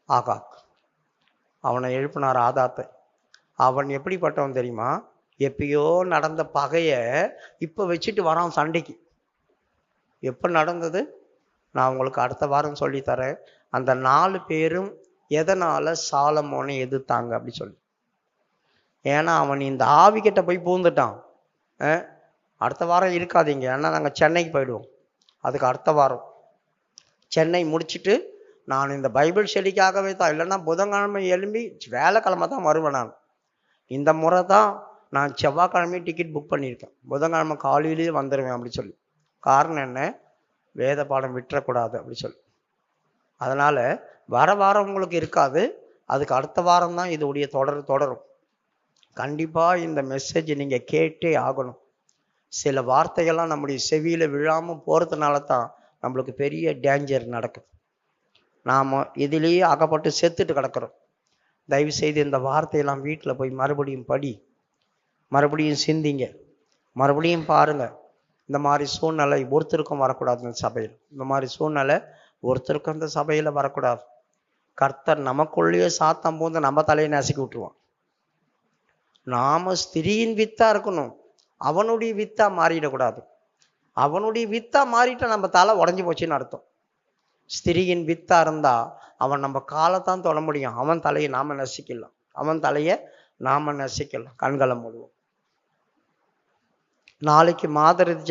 ஆகாக் அவனை எழுப்பினார், ஆதாத்தை. அவன் எப்படிப்பட்டவன் தெரியுமா? எப்பயோ நடந்த பகைய இப்போ வச்சுட்டு வரான் சண்டைக்கு. எப்போ நடந்தது நான் உங்களுக்கு அடுத்த வாரம் சொல்லித்தரேன். அந்த 4 பேரும் எதனால சாலமோனை எதிர்த்தாங்க அப்படி சொல்லி. ஏன்னா அவன் இந்த ஆவிக்கிட்ட போய் பூந்துட்டான். அடுத்த வாரம் இருக்காதீங்க, ஏன்னா நாங்கள் சென்னைக்கு போயிடுவோம். அதுக்கு அடுத்த வாரம் சென்னை முடிச்சுட்டு நான் இந்த பைபிள் ஸ்டடிக்காகவே தான், இல்லைன்னா புதன்கிழமை எழும்பி வேலைக்கிழமை தான் வருவேன். நான் இந்த முறை தான் நான் செவ்வாய்க்கிழமையும் டிக்கெட் புக் பண்ணியிருக்கேன், புதன்கிழமை காலையிலேயே வந்துடுவேன் அப்படி சொல்லி. காரணம் என்ன? வேத பாடம் விட்டுறக்கூடாது அப்படி சொல்லி. அதனால வர வாரம் உங்களுக்கு இருக்காது, அதுக்கு அடுத்த வாரம் தான் இதோடைய தொடரும். கண்டிப்பா இந்த மெசேஜ் நீங்க கேட்டே ஆகணும். சில வார்த்தைகள்லாம் நம்முடைய செவியில விழாம போறதுனால தான் நம்மளுக்கு பெரிய டேஞ்சர் நடக்குது. நாம இதிலேயே அகப்பட்டு செத்துட்டு கிடக்கிறோம். தயவு செய்து இந்த வார்த்தையெல்லாம் வீட்டில் போய் மறுபடியும் படி, மறுபடியும் சிந்திங்க, மறுபடியும் பாருங்க. இந்த மாதிரி சூழ்நிலை ஒருத்தருக்கும் வரக்கூடாது. இந்த சபையில் இந்த மாதிரி சூழ்நிலை ஒருத்தருக்கும் இந்த சபையில வரக்கூடாது. கர்த்தர் நமக்குள்ளேயே சாத்தம் பூந்து நம்ம தலையை நசுக்கி விட்டுருவான். நாம ஸ்திரீயின் வித்தா இருக்கணும், அவனுடைய வித்தா மாறிடக்கூடாது. அவனுடைய வித்தா மாறிட்ட நம்ம தலை உடஞ்சி போச்சுன்னு அர்த்தம். ஸ்திரீயின் வித்தா இருந்தா அவன் நம்ம காலைத்தான் தொட முடியும். அவன் தலையை நாம நசிக்கலாம். அவன் தலையை நாம நசிக்கலாம். கண்களை மூடுவோம். நாளைக்கு மாதறுதி